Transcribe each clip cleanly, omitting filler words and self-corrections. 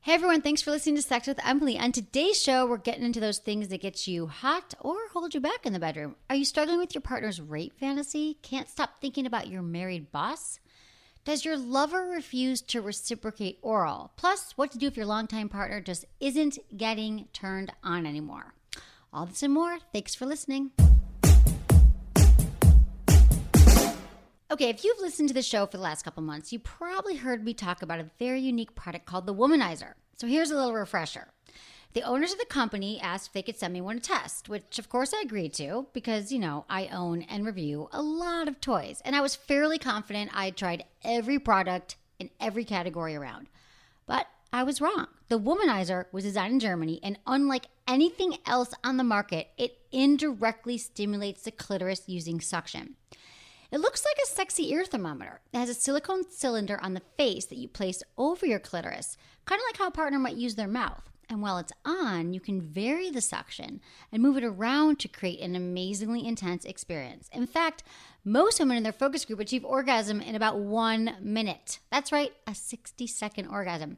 Hey everyone, thanks for listening to Sex with Emily. On today's show, we're getting into those things that get you hot or hold you back in the bedroom. Are you struggling with your partner's rape fantasy? Can't stop thinking about your married boss? Does your lover refuse to reciprocate oral? Plus, what to do if your longtime partner just isn't getting turned on anymore? All this and more. Thanks for listening. Okay, if you've listened to the show for the last couple months, you probably heard me talk about a very unique product called the Womanizer. So here's a little refresher. The owners of the company asked if they could send me one to test, which of course I agreed to because, I own and review a lot of toys. And I was fairly confident I had tried every product in every category around. But I was wrong. The Womanizer was designed in Germany, and unlike anything else on the market, it indirectly stimulates the clitoris using suction. It looks like a sexy ear thermometer. It has a silicone cylinder on the face that you place over your clitoris, kind of like how a partner might use their mouth. And while it's on, you can vary the suction and move it around to create an amazingly intense experience. In fact, most women in their focus group achieve orgasm in about 1 minute. That's right, a 60-second orgasm.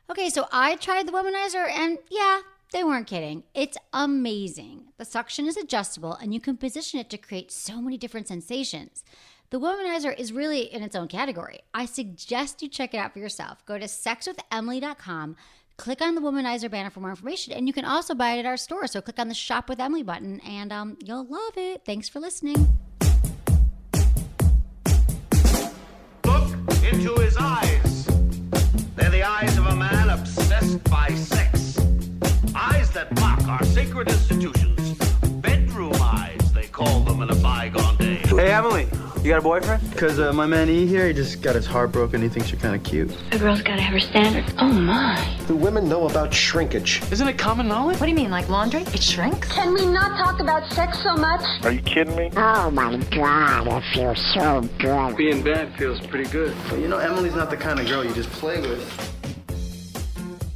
Okay, so I tried the Womanizer, and yeah, they weren't kidding. It's amazing. The suction is adjustable, and you can position it to create so many different sensations. The Womanizer is really in its own category. I suggest you check it out for yourself. Go to sexwithemily.com, click on the Womanizer banner for more information, and you can also buy it at our store. So click on the Shop with Emily button, and you'll love it. Thanks for listening. Look into his eyes. They're the eyes of a man obsessed by sex. Eyes that mock our sacred institutions. Bedroom eyes, they call them in a bygone day. Hey, Emily, you got a boyfriend? Because my man E here, he just got his heart broken. He thinks you're kind of cute. A girl's got to have her standards. Oh, my. Do women know about shrinkage? Isn't it common knowledge? What do you mean, like laundry? It shrinks? Can we not talk about sex so much? Are you kidding me? Oh my God, it feels so good. Being bad feels pretty good. But Emily's not the kind of girl you just play with.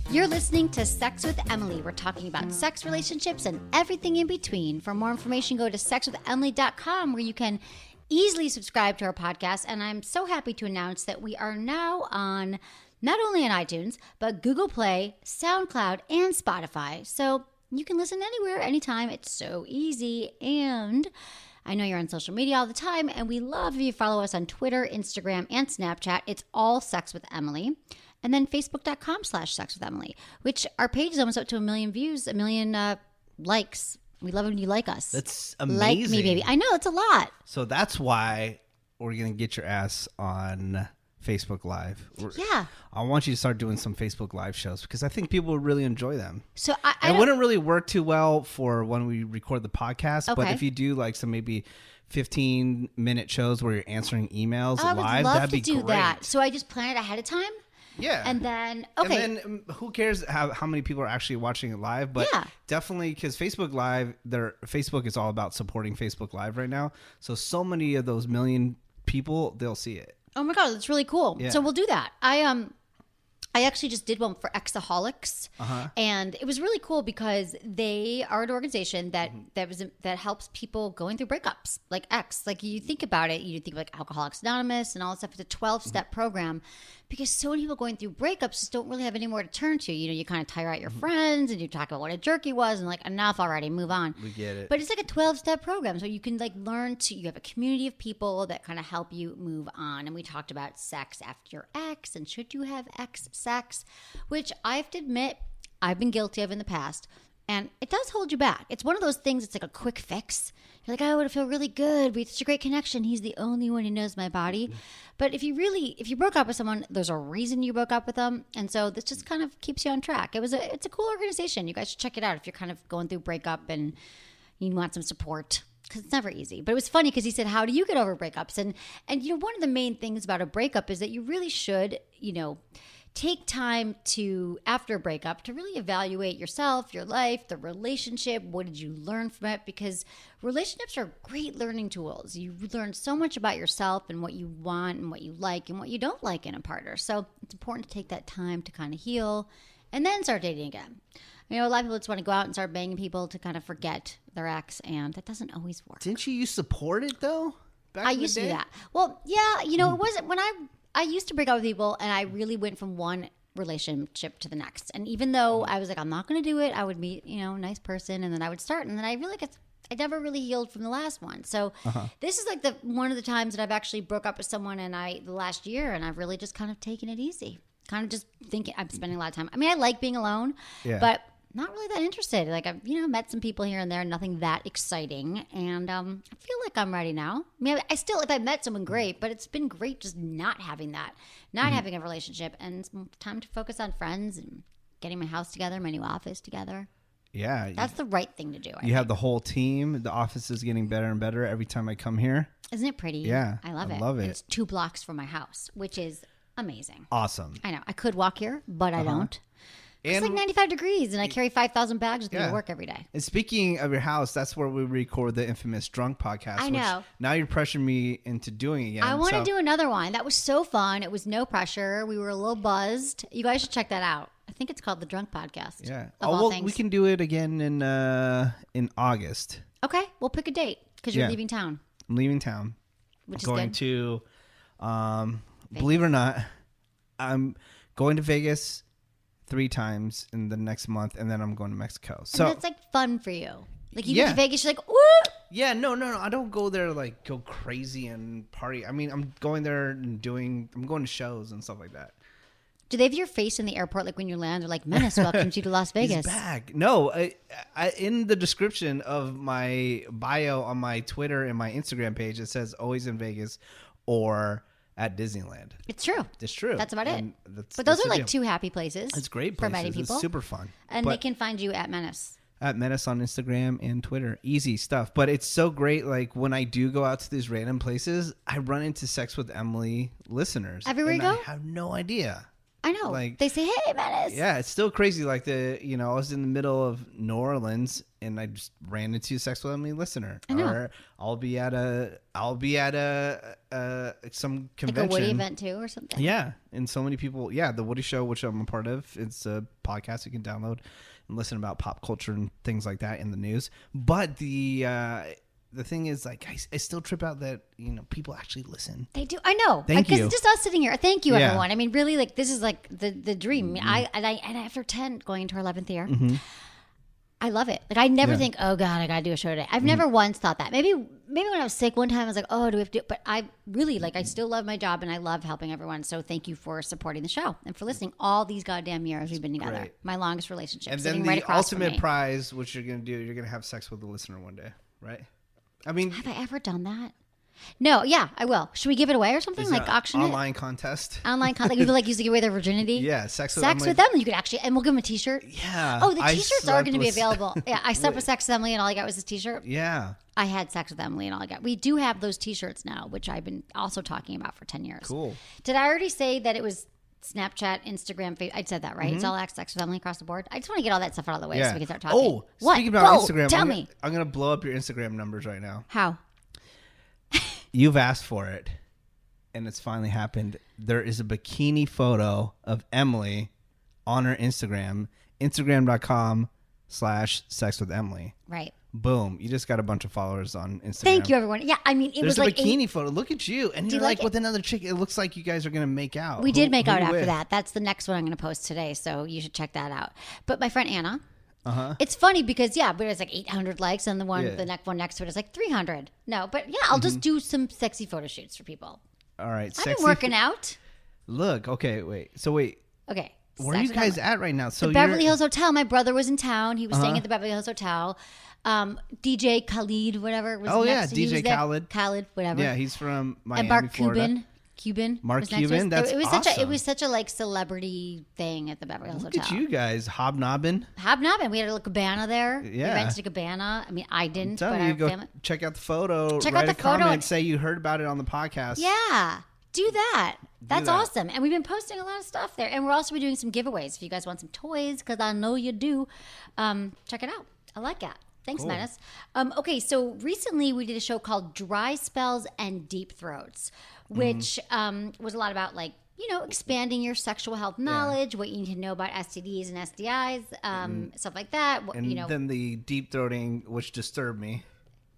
You're listening to Sex with Emily. We're talking about sex, relationships, and everything in between. For more information, go to sexwithemily.com, where you can easily subscribe to our podcast. And I'm so happy to announce that we are now on not only on iTunes, but Google Play, SoundCloud, and Spotify. So you can listen anywhere, anytime. It's so easy. And I know you're on social media all the time, and we love if you follow us on Twitter, Instagram, and Snapchat. It's all Sex with Emily. And then Facebook.com/sexwithemily, which our page is almost up to 1 million views, 1 million likes. We love it when you like us. That's amazing. Like me, baby. I know, it's a lot. So that's why we're going to get your ass on Facebook Live. Yeah. I want you to start doing some Facebook Live shows because I think people would really enjoy them. So it wouldn't really work too well for when we record the podcast, Okay. but if you do like some maybe 15-minute shows where you're answering emails I would live, love that'd to be do great. that. So I just plan it ahead of time? Yeah. And then, okay. And then who cares how many people are actually watching it live? But Yeah. definitely because Facebook Live, Facebook is all about supporting Facebook Live right now. So many of those million people, they'll see it. Oh my God, that's really cool. Yeah. So we'll do that. I actually just did one for Exaholics, and it was really cool because they are an organization that helps people going through breakups, like X. Like you think about it, you think of like Alcoholics Anonymous and all that stuff. It's a 12-step program because so many people going through breakups just don't really have anywhere to turn to. You kind of tire out your friends and you talk about what a jerk he was and like enough already, move on. We get it. But it's like a 12-step program, so you can like learn to. You have a community of people that kind of help you move on. And we talked about sex after your ex and should you have ex sex, which I have to admit I've been guilty of in the past, and it does hold you back. It's one of those things. It's like a quick fix. You're like, I would feel really good. We had such a great connection. He's the only one who knows my body. But if you broke up with someone, there's a reason you broke up with them, and so this just kind of keeps you on track. It's a cool organization. You guys should check it out if you're kind of going through breakup and you want some support. Because it's never easy. But it was funny because he said, how do you get over breakups? And one of the main things about a breakup is that you really should, take time to, after a breakup, to really evaluate yourself, your life, the relationship. What did you learn from it? Because relationships are great learning tools. You learn so much about yourself and what you want and what you like and what you don't like in a partner. So it's important to take that time to kind of heal and then start dating again. A lot of people just want to go out and start banging people to kind of forget their ex, and that doesn't always work. Didn't you support it though? I used to do that. Well, yeah, it wasn't when I used to break up with people, and I really went from one relationship to the next. And even though I was like, I'm not going to do it, I would meet, a nice person and then I would start. And then I really I never really healed from the last one. So this is like one of the times that I've actually broke up with someone the last year, and I've really just kind of taken it easy. Kind of just thinking I'm spending a lot of time. I mean, I like being alone, but not really that interested. Like I've, met some people here and there, nothing that exciting. And I feel like I'm ready now. I mean, I still, if I met someone, great, but it's been great just not having that, not having a relationship, and it's time to focus on friends and getting my house together, my new office together. Yeah. That's the right thing to do. You have the whole team. The office is getting better and better every time I come here. Isn't it pretty? Yeah. I love it. Love it. It's 2 blocks from my house, which is amazing. Awesome. I know. I could walk here, but I don't. It's And like 95 degrees, and I carry 5,000 bags with me to work every day. And speaking of your house, that's where we record the infamous Drunk podcast. I know. Which now you're pressuring me into doing again. I want to do another one. That was so fun. It was no pressure. We were a little buzzed. You guys should check that out. I think it's called the Drunk Podcast. Yeah. Of all things. We can do it again in August. Okay. We'll pick a date because you're leaving town. I'm leaving town. Which I'm is going good. to, believe it or not, I'm going to Vegas 3 times in the next month, and then I'm going to Mexico. So and that's like fun for you. Like you Yeah. get to Vegas, you're like, ooh. yeah, no. I don't go there like go crazy and party. I mean, I'm going there and I'm going to shows and stuff like that. Do they have your face in the airport like when you land? They're like, Menace welcomes you to Las Vegas. He's back. No, I in the description of my bio on my Twitter and my Instagram page, it says always in Vegas or at Disneyland. It's true. It's true. That's about it. And But those that's are the like deal. 2 happy places. It's great for places. many people. It's super fun. And But they can find you at Menace. at Menace on Instagram and Twitter. Easy stuff. But it's so great. Like when I do go out to these random places, I run into Sex with Emily listeners. Everywhere and you go? I have no idea. I know. Like- They say, hey, Menace. Yeah, it's still crazy. Like I was in the middle of New Orleans and I just ran into a Sex with Emily listener. I know. Or I'll be at some convention. Like a Woody event too or something. Yeah, and so many people. Yeah, the Woody Show, which I'm a part of, it's a podcast you can download and listen about pop culture and things like that in the news. But the thing is, like, I still trip out that people actually listen. They do. I know. Thank you. Because it's just us sitting here. Thank you, Yeah. everyone. I mean, really, like this is like the dream. I mean, and after 10, going into our 11th year, I love it. Like I never think, oh God, I gotta do a show today. I've never once thought that. Maybe when I was sick one time, I was like, oh, do we have to do it? But I really I still love my job and I love helping everyone. So thank you for supporting the show and for listening all these goddamn years we've been together. Great. My longest relationship. And sitting then right the across from ultimate me. prize, which you're gonna do, you're gonna have sex with the listener one day, right? I mean, Have I ever done that? No. Yeah, I will. Should we give it away or something? it's Like an auction online contest. it? Online content. People used to give away their virginity. Yeah, sex with Sex Emily. with Emily. You could actually, and we'll give them a T-shirt. Yeah. Oh, the I T-shirts are slept going to be with- available. Yeah, I slept with Sex with Emily, and all I got was this T-shirt. Yeah. I had sex with Emily, and all I got. We do have those T-shirts now, which I've been also talking about for 10 years. Cool. Did I already say that it was Snapchat, Instagram, Facebook? I said that, right? It's all Sex with Emily across the board. I just want to get all that stuff out of the way so we can start talking. Oh, what? speaking about Whoa, Instagram, tell me. I'm gonna blow up your Instagram numbers right now. How? You've asked for it, and it's finally happened. There is a bikini photo of Emily on her Instagram, Instagram.com/sex with Emily. Right. Boom. You just got a bunch of followers on Instagram. Thank you, everyone. Yeah, I mean, it There's was a like bikini photo. Look at you. And Do you're you like like it? with another chick. It looks like you guys are going to make out. We did make Who out you after with? that. That's the next one I'm going to post today, so you should check that out. But my friend Anna, it's funny because but it's like 800 likes, and the next one next to it is like 300. No, but yeah, I'll just do some sexy photo shoots for people. All right. I've been working out. Look. Okay. Wait. So wait. Okay. Where are Sex you with guys Emily. at right now? So The Beverly Hills Hotel. My brother was in town. He was staying at the Beverly Hills Hotel. DJ Khalid, whatever. Was Oh, yeah, next. He DJ was there. Khalid. Khalid, whatever. Yeah, he's from Miami, and Mark Florida. Cuban. Mark was next to Cuban? us. That's it was awesome. It was such a like celebrity thing at the Beverly Hills Look Hotel. at you guys hobnobbing. Hobnobbing. We had a little cabana there. Yeah. We rented a cabana. I mean, I didn't, but Telling our you, go family. check out the photo. Check write out a the photo comment. and- Say you heard about it on the podcast. Yeah. Do that. That's that. awesome. And we've been posting a lot of stuff there. And we're also doing some giveaways. If you guys want some toys, because I know you do, check it out. I like that. Thanks, Cool. Menace. Okay, so recently we did a show called Dry Spells and Deep Throats, which was a lot about expanding your sexual health knowledge, what you need to know about STDs and STIs, stuff like that. And then the deep throating, which disturbed me.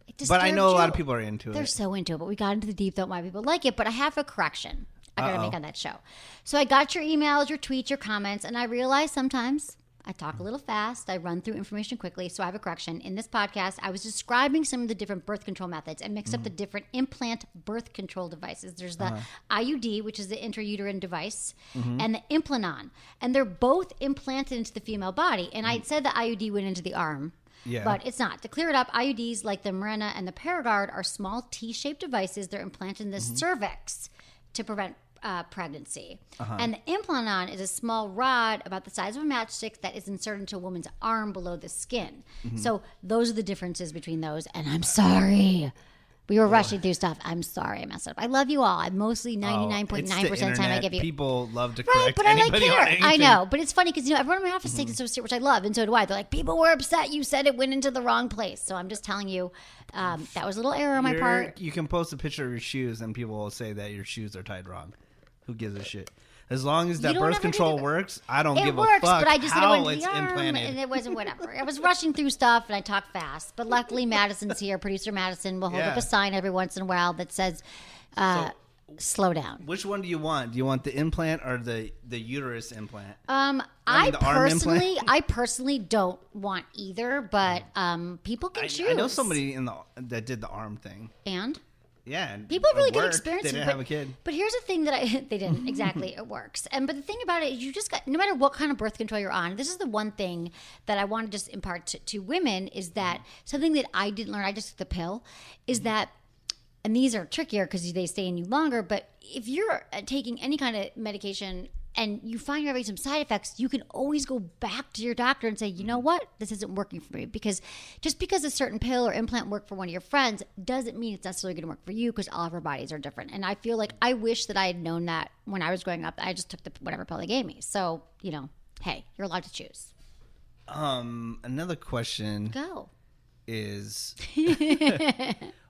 It But I know a lot of disturbed you. people are into They're it. so into it, but we got into the deep throat. Why people like it, but I have a correction. I got to make on that show. So I got your emails, your tweets, your comments, and I realized sometimes I talk a little fast. I run through information quickly. So I have a correction. In this podcast, I was describing some of the different birth control methods and mixed up the different implant birth control devices. There's the IUD, which is the intrauterine device, and the Implanon. And they're both implanted into the female body. And I had said the IUD went into the arm. Yeah. But it's not. To clear it up, IUDs like the Menace and the Paragard are small T-shaped devices. They're implanted in the cervix to prevent pregnancy. And the Implanon is a small rod about the size of a matchstick that is inserted into a woman's arm below the skin. So those are the differences between those. And I'm sorry. We were rushing through stuff. I'm sorry I messed up. I love you all. I'm mostly 99.9% of the time I give you. People love to correct but anybody I on anything. I know, but it's funny because everyone in my office takes it so serious, which I love, and so do I. They're like, people were upset you said it went into the wrong place. So I'm just telling you, that was a little error on my part. You can post a picture of your shoes and people will say that your shoes are tied wrong. Who gives a shit? As long as that birth control works, I don't give a fuck but I just how went it's to the arm, implanted. and it wasn't whatever. I was rushing through stuff, and I talk fast. But luckily, Madison's here. Producer Madison will hold up a sign every once in a while that says, slow down. Which one do you want? Do you want the implant or the uterus implant? I personally don't want either, but people can choose. I know somebody that did the arm thing. And? Yeah, people have really good worked. experience. They didn't have a kid. But here's the thing that they didn't exactly. It works. But the thing about it is, you just got, no matter what kind of birth control you're on. This is the one thing that I want to just impart to women is that something that I didn't learn. I just took the pill. Is that, and these are trickier because they stay in you longer. But if you're taking any kind of medication and you find you're having some side effects, you can always go back to your doctor and say, you know what, this isn't working for me. Because just because a certain pill or implant worked for one of your friends doesn't mean it's necessarily going to work for you, because all of our bodies are different. And I feel like I wish that I had known that when I was growing up. I just took whatever pill they gave me. So, hey, you're allowed to choose. Another question is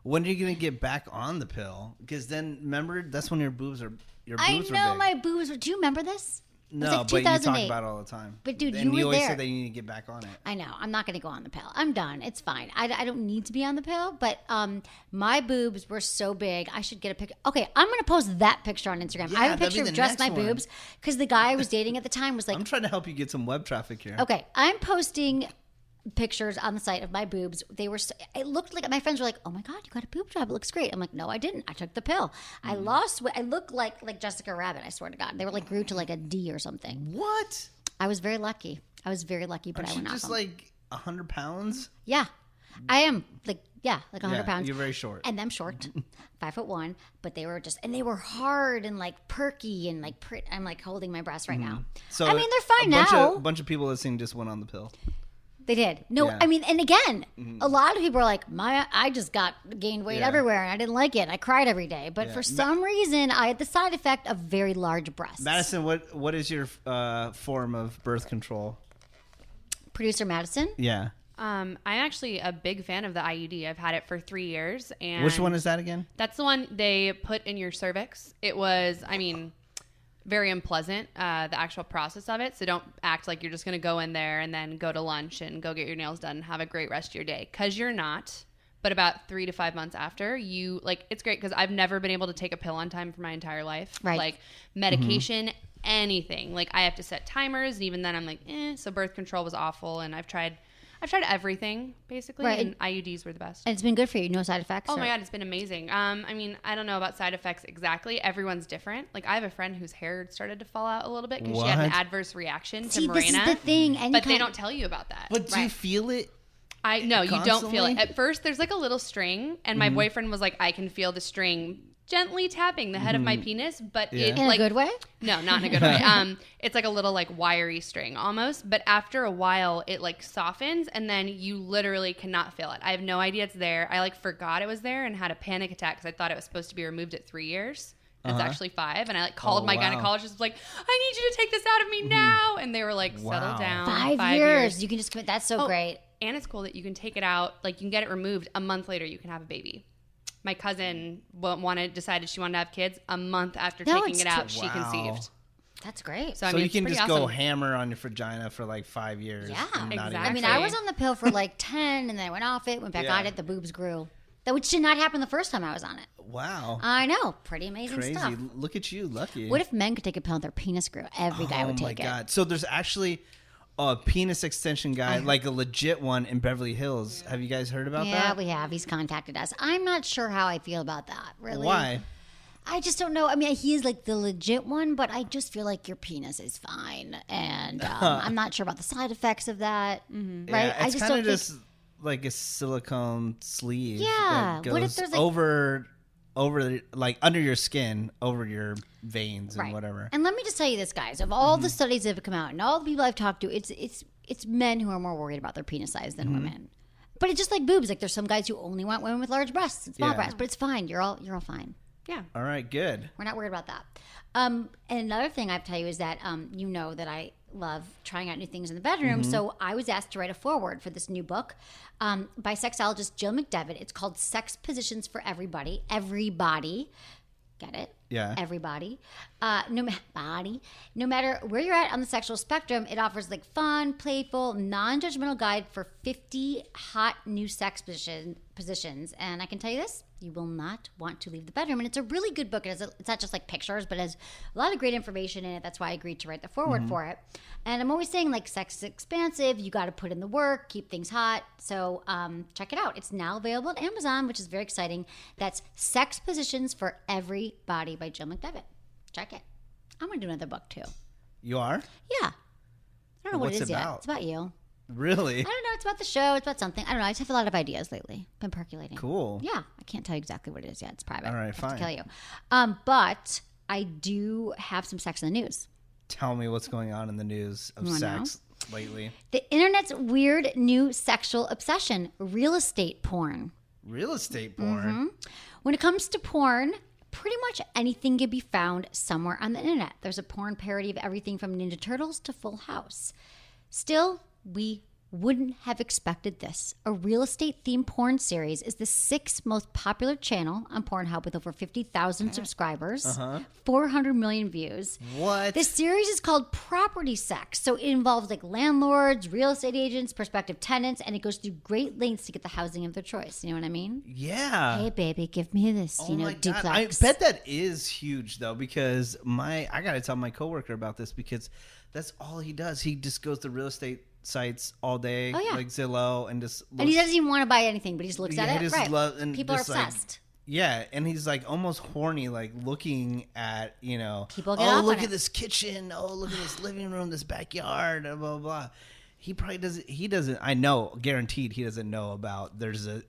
when are you going to get back on the pill? Because then, remember, that's when your boobs are big. My boobs were. Do you remember this? No, but you talk about it all the time. But dude, and you always there. say that you need to get back on it. I know. I'm not going to go on the pill. I'm done. It's fine. I don't need to be on the pill. But my boobs were so big. I should get a picture. Okay, I'm going to post that picture on Instagram. Yeah, I have a picture of just my boobs because the guy I was dating at the time was like, I'm trying to help you get some web traffic here. Okay, I'm posting pictures on the site of my boobs. They were it looked like, my friends were like, oh my god, you got a boob job, it looks great. I'm like, no, I didn't. I took the pill. I lost weight. I look like Jessica Rabbit, I swear to God. They were like grew to like a D or something. What? I was very lucky, but I went off just like 100 pounds. Yeah, I am like 100 pounds. You're very short, and I'm short, 5'1", but they were and they were hard and like perky and like I'm like holding my breast right now. So I mean, they're fine now. A bunch of people listening just went on the pill. They did. No, yeah. I mean, and again, a lot of people are like, I just gained weight everywhere and I didn't like it. I cried every day. But for some reason, I had the side effect of very large breasts. Madison, what is your form of birth control? Producer Madison? Yeah. I'm actually a big fan of the IUD. I've had it for 3 years. And which one is that again? That's the one they put in your cervix. It was, very unpleasant, the actual process of it. So don't act like you're just going to go in there and then go to lunch and go get your nails done and have a great rest of your day. Because you're not. But about 3 to 5 months after, it's great because I've never been able to take a pill on time for my entire life. Right. Like medication, anything. Like I have to set timers. And even then I'm like, So birth control was awful. And I've tried everything, basically, and IUDs were the best. And it's been good for you? No side effects? Oh, my God, it's been amazing. I don't know about side effects exactly. Everyone's different. Like, I have a friend whose hair started to fall out a little bit because she had an adverse reaction to Mirena. This is the thing. But they don't tell you about that. But do you feel it? No, you don't feel it. At first, there's like a little string, and my boyfriend was like, I can feel the string gently tapping the head of my penis, but it's in like a good way. No, not in a good way. It's like a little like wiry string almost, but after a while it like softens and then you literally cannot feel it. I have no idea it's there. I like forgot it was there and had a panic attack because I thought it was supposed to be removed at 3 years. It's actually 5, and I like called my gynecologist. Was like, I need you to take this out of me now, and they were like, settle down. 5 years. You can just commit. That's so great. And it's cool that you can take it out. Like you can get it removed a month later. You can have a baby. My cousin decided she wanted to have kids a month after taking it out. She conceived. That's great. So you can just go hammer on your vagina for like 5 years. Yeah, exactly. I mean, I was on the pill for like 10, and then I went off it, went back on it. The boobs grew. That which did not happen the first time I was on it. Wow. I know. Pretty amazing Crazy. stuff. Look at you. Lucky. What if men could take a pill and their penis grew? Every guy would take Oh, my God. it. So there's actually a penis extension guy, like a legit one in Beverly Hills. Have you guys heard about that? Yeah, we have. He's contacted us. I'm not sure how I feel about that, really. Why? I just don't know. I mean, he is like the legit one, but I just feel like your penis is fine. And I'm not sure about the side effects of that. Right? Yeah, I it's just kind don't of think... just like a silicone sleeve. Yeah. That What if goes there's, like- over like under your skin, over your veins and whatever. And let me just tell you this, guys. Of all the studies that have come out and all the people I've talked to, it's men who are more worried about their penis size than women. But it's just like boobs. Like there's some guys who only want women with large breasts and small breasts, but it's fine. You're all fine. Yeah. All right, good. We're not worried about that. And another thing I have to tell you is that you know that I love trying out new things in the bedroom. So I was asked to write a foreword for this new book by sexologist Jill McDevitt. It's called Sex Positions for Everybody. Everybody. Get it? Yeah. Everybody. No matter where you're at on the sexual spectrum, it offers like fun, playful, non-judgmental guide for 50 hot new sex positions. And I can tell you this, you will not want to leave the bedroom. And it's a really good book. It's not just like pictures, but it has a lot of great information in it. That's why I agreed to write the foreword for it. And I'm always saying like sex is expansive. You got to put in the work, keep things hot. So check it out. It's now available at Amazon, which is very exciting. That's Sex Positions for Everybody by Jill McDevitt. Check it. I'm going to do another book too. You are? Yeah. I don't know what What's it is it yet. about? It's about you. Really? I don't know. It's about the show. It's about something. I don't know. I just have a lot of ideas lately. Been percolating. Cool. Yeah. I can't tell you exactly what it is yet. It's private. All right, I have fine. to tell you. But I do have some sex in the news. Tell me what's going on in the news of You wanna sex lately. The internet's weird new sexual obsession, real estate porn. Real estate porn. When it comes to porn, pretty much anything can be found somewhere on the internet. There's a porn parody of everything from Ninja Turtles to Full House. Still, we wouldn't have expected this. A real estate themed porn series is the 6th most popular channel on Pornhub with over 50,000 subscribers, 400 million views. What? This series is called Property Sex. So it involves like landlords, real estate agents, prospective tenants, and it goes through great lengths to get the housing of their choice. You know what I mean? Yeah. Hey, baby, give me this, Oh you know, my God. duplex. I bet that is huge though, because I got to tell my coworker about this because that's all he does. He just goes to real estate sites all day, Oh, yeah. like Zillow, and just And he doesn't even want to buy anything, but he just looks at he it. just Right. and People are just, like, obsessed. yeah, and he's like almost horny, like looking at, you know, People get oh, off look on at it. this kitchen, oh, look at this living room, this backyard, blah blah blah. He probably doesn't. He doesn't. I know, guaranteed, he doesn't know about. There's a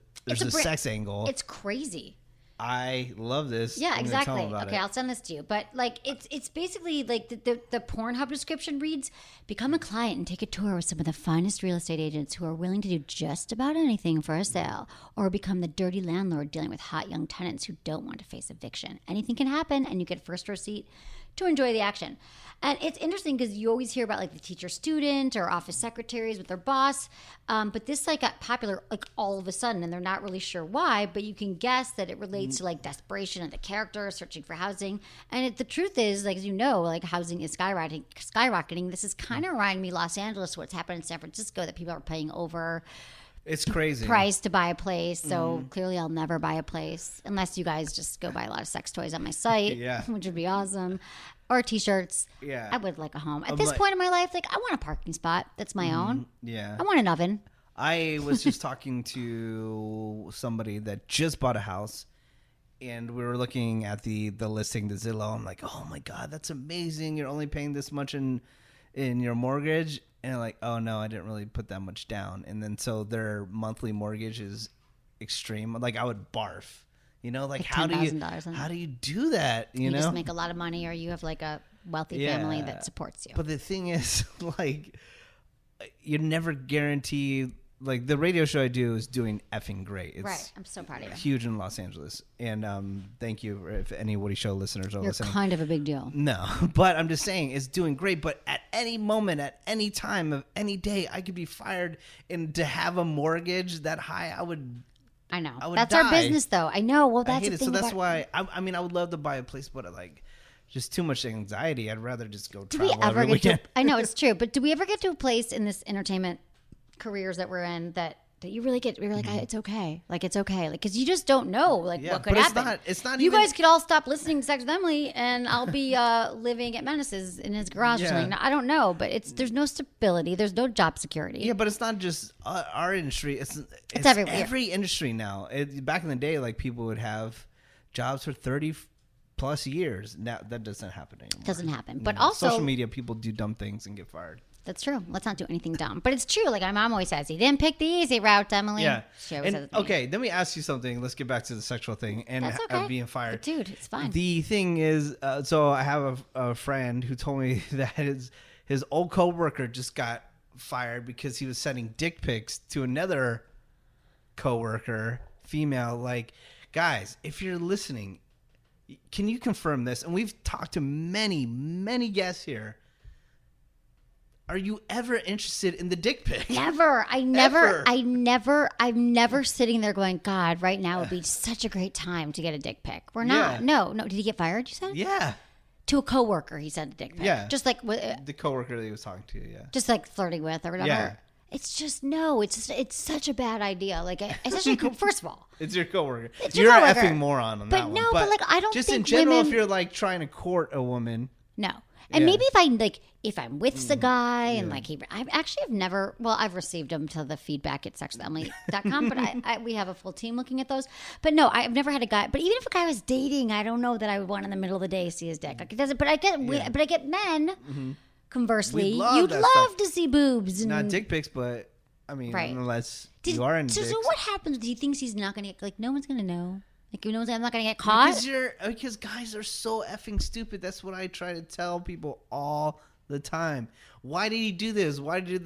sex angle. It's crazy. I love this. Yeah, I'm gonna tell exactly. him about Okay, it. I'll send this to you. But like, it's basically like the Pornhub description reads: become a client and take a tour with some of the finest real estate agents who are willing to do just about anything for a sale, or become the dirty landlord dealing with hot young tenants who don't want to face eviction. Anything can happen, and you get first row seat to enjoy the action. And it's interesting because you always hear about like the teacher student or office secretaries with their boss, but this like got popular like all of a sudden, and they're not really sure why, but you can guess that it relates to like desperation of the character searching for housing. And the truth is, like, as you know, like housing is skyrocketing. This is kind of reminding me Los Angeles, what's happened in San Francisco, that people are paying over It's crazy. price to buy a place. So clearly I'll never buy a place unless you guys just go buy a lot of sex toys on my site, Yeah. which would be awesome. Or t-shirts. Yeah. I would like a home. At this point in my life, like I want a parking spot that's my own. Yeah. I want an oven. I was just talking to somebody that just bought a house, and we were looking at the listing, the Zillow. I'm like, oh my God, that's amazing. You're only paying this much in your mortgage. And I'm like, oh no, I didn't really put that much down. And then so their monthly mortgage is extreme. Like I would barf. You know, like how do you do that? You know, just make a lot of money, or you have like a wealthy family that supports you. But the thing is, like, you never guarantee. Like the radio show I do is doing effing great. It's right. I'm so proud of you. huge in Los Angeles, and thank you if any Woody Show listeners are You're listening. kind of a big deal. No, but I'm just saying it's doing great. But at any moment, at any time of any day, I could be fired, and to have a mortgage that high, I know. I would That's our die. business, though. I know. Well, I that's hate the it. thing. So that's about, why I mean I would love to buy a place, but like just too much anxiety. I'd rather just go Do we travel ever every get to? weekend. I know it's true, but do we ever get to a place in this entertainment careers that we're in that that you really get. You're like, it's okay. Like it's okay. Like because you just don't know like what could but happen. It's not. You even, guys could all stop listening to Sex with Emily, and I'll be living at Menace's in his garage. Or something. I don't know, but there's no stability. There's no job security. Yeah, but it's not just our industry. It's everywhere. Every industry now. Back in the day, like people would have jobs for 30 plus years. Now that doesn't happen anymore. Doesn't happen. But also social media, people do dumb things and get fired. That's true. Let's not do anything dumb. But it's true. Like my mom always says, you didn't pick the easy route, Emily. Yeah. She always says it to me. Okay, let me ask you something. Let's get back to the sexual thing and That's okay. being fired. But dude, it's fine. The thing is, so I have a friend who told me that his old coworker just got fired because he was sending dick pics to another coworker, female. Like, guys, if you're listening, can you confirm this? And we've talked to many, many guests here. Are you ever interested in the dick pic? Never. I'm never sitting there going, God, right now would be such a great time to get a dick pic. We're not. Yeah. No. Did he get fired, you said? Yeah. To a coworker, he sent a dick pic. Yeah. Just like The coworker that he was talking to, yeah. just like flirting with or whatever. Yeah. It's just no. It's such a bad idea. Like, especially first of all, It's your coworker. It's You're your an coworker. effing moron on But that one. no, but, like, I don't just in think general, women- if you're like trying to court a woman, no. And Yeah. maybe if I'm with the guy and like I've never, well, I've received them to the feedback at sexwithemily.com, but we have a full team looking at those. But no, I've never had a guy, but even if a guy was dating, I don't know that I would want in the middle of the day to see his dick. Like it doesn't, but I get men, conversely, We love you'd that love stuff. to see boobs. And, not dick pics, but I mean, Right. unless you are in so dicks. what happens? Do you think he's not going to get, like, no one's going to know? Like, I'm not going to get caught? Because guys are so effing stupid. That's what I try to tell people all the time. Why did he do this? Why did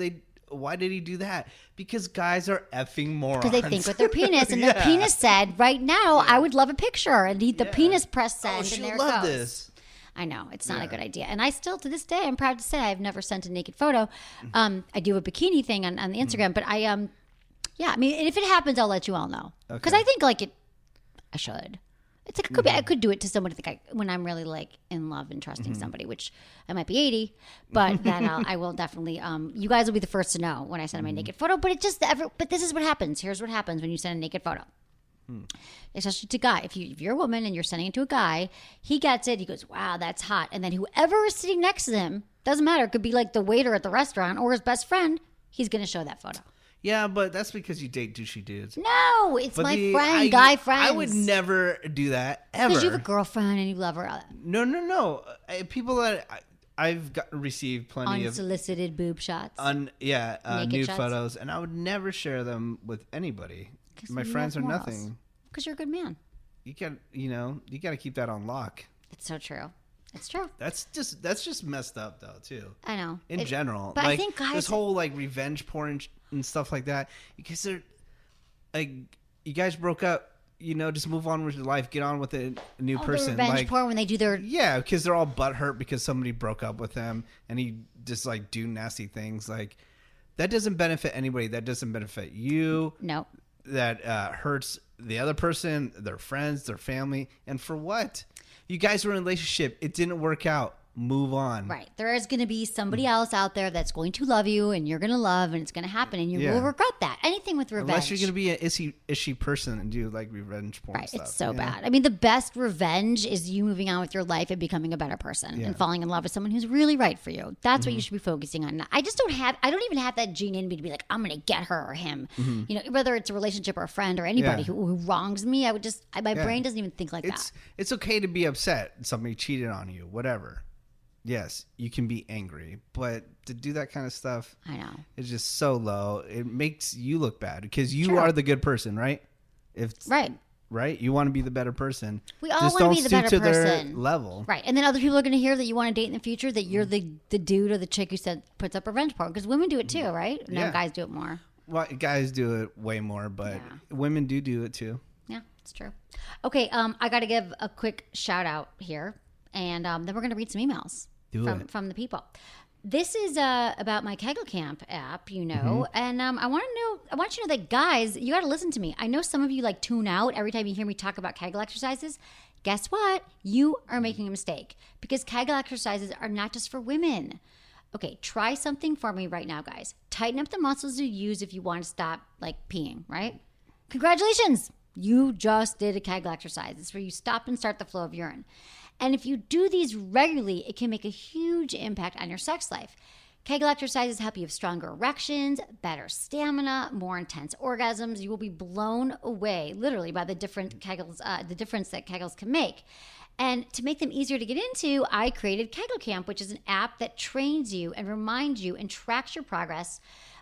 he do that? Because guys are effing morons. Because they think with their penis, and Yeah. their penis said, "Right now, I would love a picture," and the penis pressed send, Oh, and she'll there it love goes. this. I know it's not a good idea, and I still, to this day, I'm proud to say I've never sent a naked photo. I do a bikini thing on the Instagram, but I mean, if it happens, I'll let you all know because I think I should. It's like it could be. I could do it to somebody when I'm really like in love and trusting somebody, which I might be 80, but then I will definitely. You guys will be the first to know when I send my naked photo. But But this is what happens. Here's what happens when you send a naked photo, especially to a guy. If you're a woman and you're sending it to a guy, he gets it. He goes, "Wow, that's hot," and then whoever is sitting next to him, doesn't matter. It could be like the waiter at the restaurant or his best friend. He's going to show that photo. Yeah, but that's because you date douchey dudes. No, it's But my guy friends. I would never do that ever. Because you have a girlfriend and you love her. No. People that I've received plenty Unsolicited boob shots. of Naked nude shots? photos, and I would never share them with anybody. My friends are nothing. Because you're a good man. You got to keep that on lock. It's so true. It's true. That's just messed up though too. I know. In general, but like, I think guys, this whole like revenge porn and stuff like that, because they're like, you guys broke up, just move on with your life, get on with a new person. The revenge like, porn when they do their because they're all butthurt because somebody broke up with them and he just like do nasty things. Like that doesn't benefit anybody. That doesn't benefit you. no. That hurts the other person, their friends, their family, and for what? You guys were in a relationship. It didn't work out. Move on. Right. There is going to be somebody else out there that's going to love you and you're going to love and it's going to happen and you will regret that. Anything with revenge. Unless you're going to be an ishy person and do like revenge porn right. stuff. It's so bad. I mean, the best revenge is you moving on with your life and becoming a better person and falling in love with someone who's really right for you. That's what you should be focusing on. I don't even have that gene in me to be like, I'm going to get her or him. Whether it's a relationship or a friend or anybody who wrongs me, my brain doesn't even think like that. It's okay to be upset. Somebody cheated on you, whatever. Yes, you can be angry, but to do that kind of stuff, I know, it's just so low. It makes you look bad because you are the good person, right? Right? You want to be the better person. We all just want to don't be the stoop better to their person. level. Right. And then other people are going to hear that you want to date in the future, that you're the dude or the chick who puts up revenge porn. Because women do it too, right? No, Yeah. guys do it more. Well, guys do it way more, but women do it too. Yeah, it's true. Okay, I got to give a quick shout out here. And then we're going to read some emails from the people. This is about my Kegel Camp app, and I want you to know that, guys, you got to listen to me. I know some of you like tune out every time you hear me talk about Kegel exercises. Guess what? You are making a mistake because Kegel exercises are not just for women. Okay, try something for me right now, guys. Tighten up the muscles you use if you want to stop like peeing, right? Congratulations! You just did a Kegel exercise. It's where you stop and start the flow of urine. And if you do these regularly, it can make a huge impact on your sex life. Kegel exercises help you have stronger erections, better stamina, more intense orgasms. You will be blown away, literally, by the different Kegels, the difference that Kegels can make. And to make them easier to get into, I created Kegel Camp, which is an app that trains you and reminds you and tracks your progress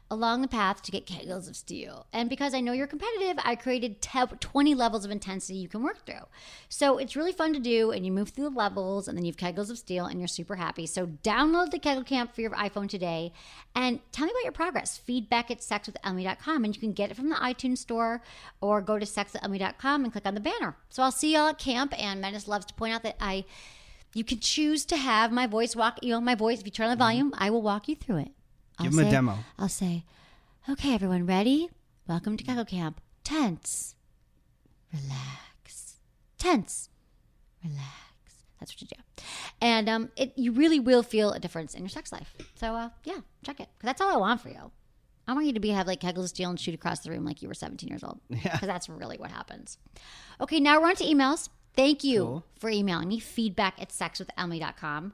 along the path to get Kegels of steel. And because I know you're competitive, I created 20 levels of intensity you can work through. So it's really fun to do, and you move through the levels, and then you have Kegels of steel, and you're super happy. So download the Kegel Camp for your iPhone today, and tell me about your progress. Feedback at sexwithelmy.com, and you can get it from the iTunes store, or go to sexwithelmy.com and click on the banner. So I'll see y'all at camp, and Menace loves to point out that you can choose to have my voice walk, my voice, if you turn on the volume, I will walk you through it. Give them a demo. I'll say, okay, everyone, ready? Welcome to Kegel Camp. Tense. Relax. Tense. Relax. That's what you do. And you really will feel a difference in your sex life. So, yeah, check it. Because that's all I want for you. I want you to have like Kegels of steel and shoot across the room like you were 17 years old. Yeah. Because that's really what happens. Okay, now we're on to emails. Thank you for emailing me. Feedback at sexwithelmy.com.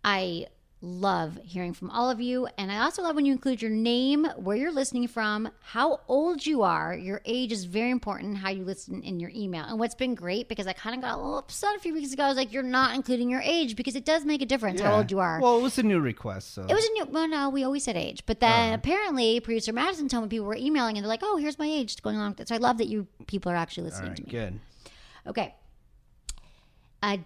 I love hearing from all of you, and I also love when you include your name, where you're listening from, how old you are. Your age is very important, how you listen in your email. And what's been great, because I kind of got a little upset a few weeks ago, I was like, you're not including your age, because it does make a difference how old you are. Well, it was a new request, so. It was a new, well, no, we always said age, but then apparently producer Madison told me people were emailing, and they're like, oh, here's my age going along with it. So I love that you people are actually listening to me. Good. Okay.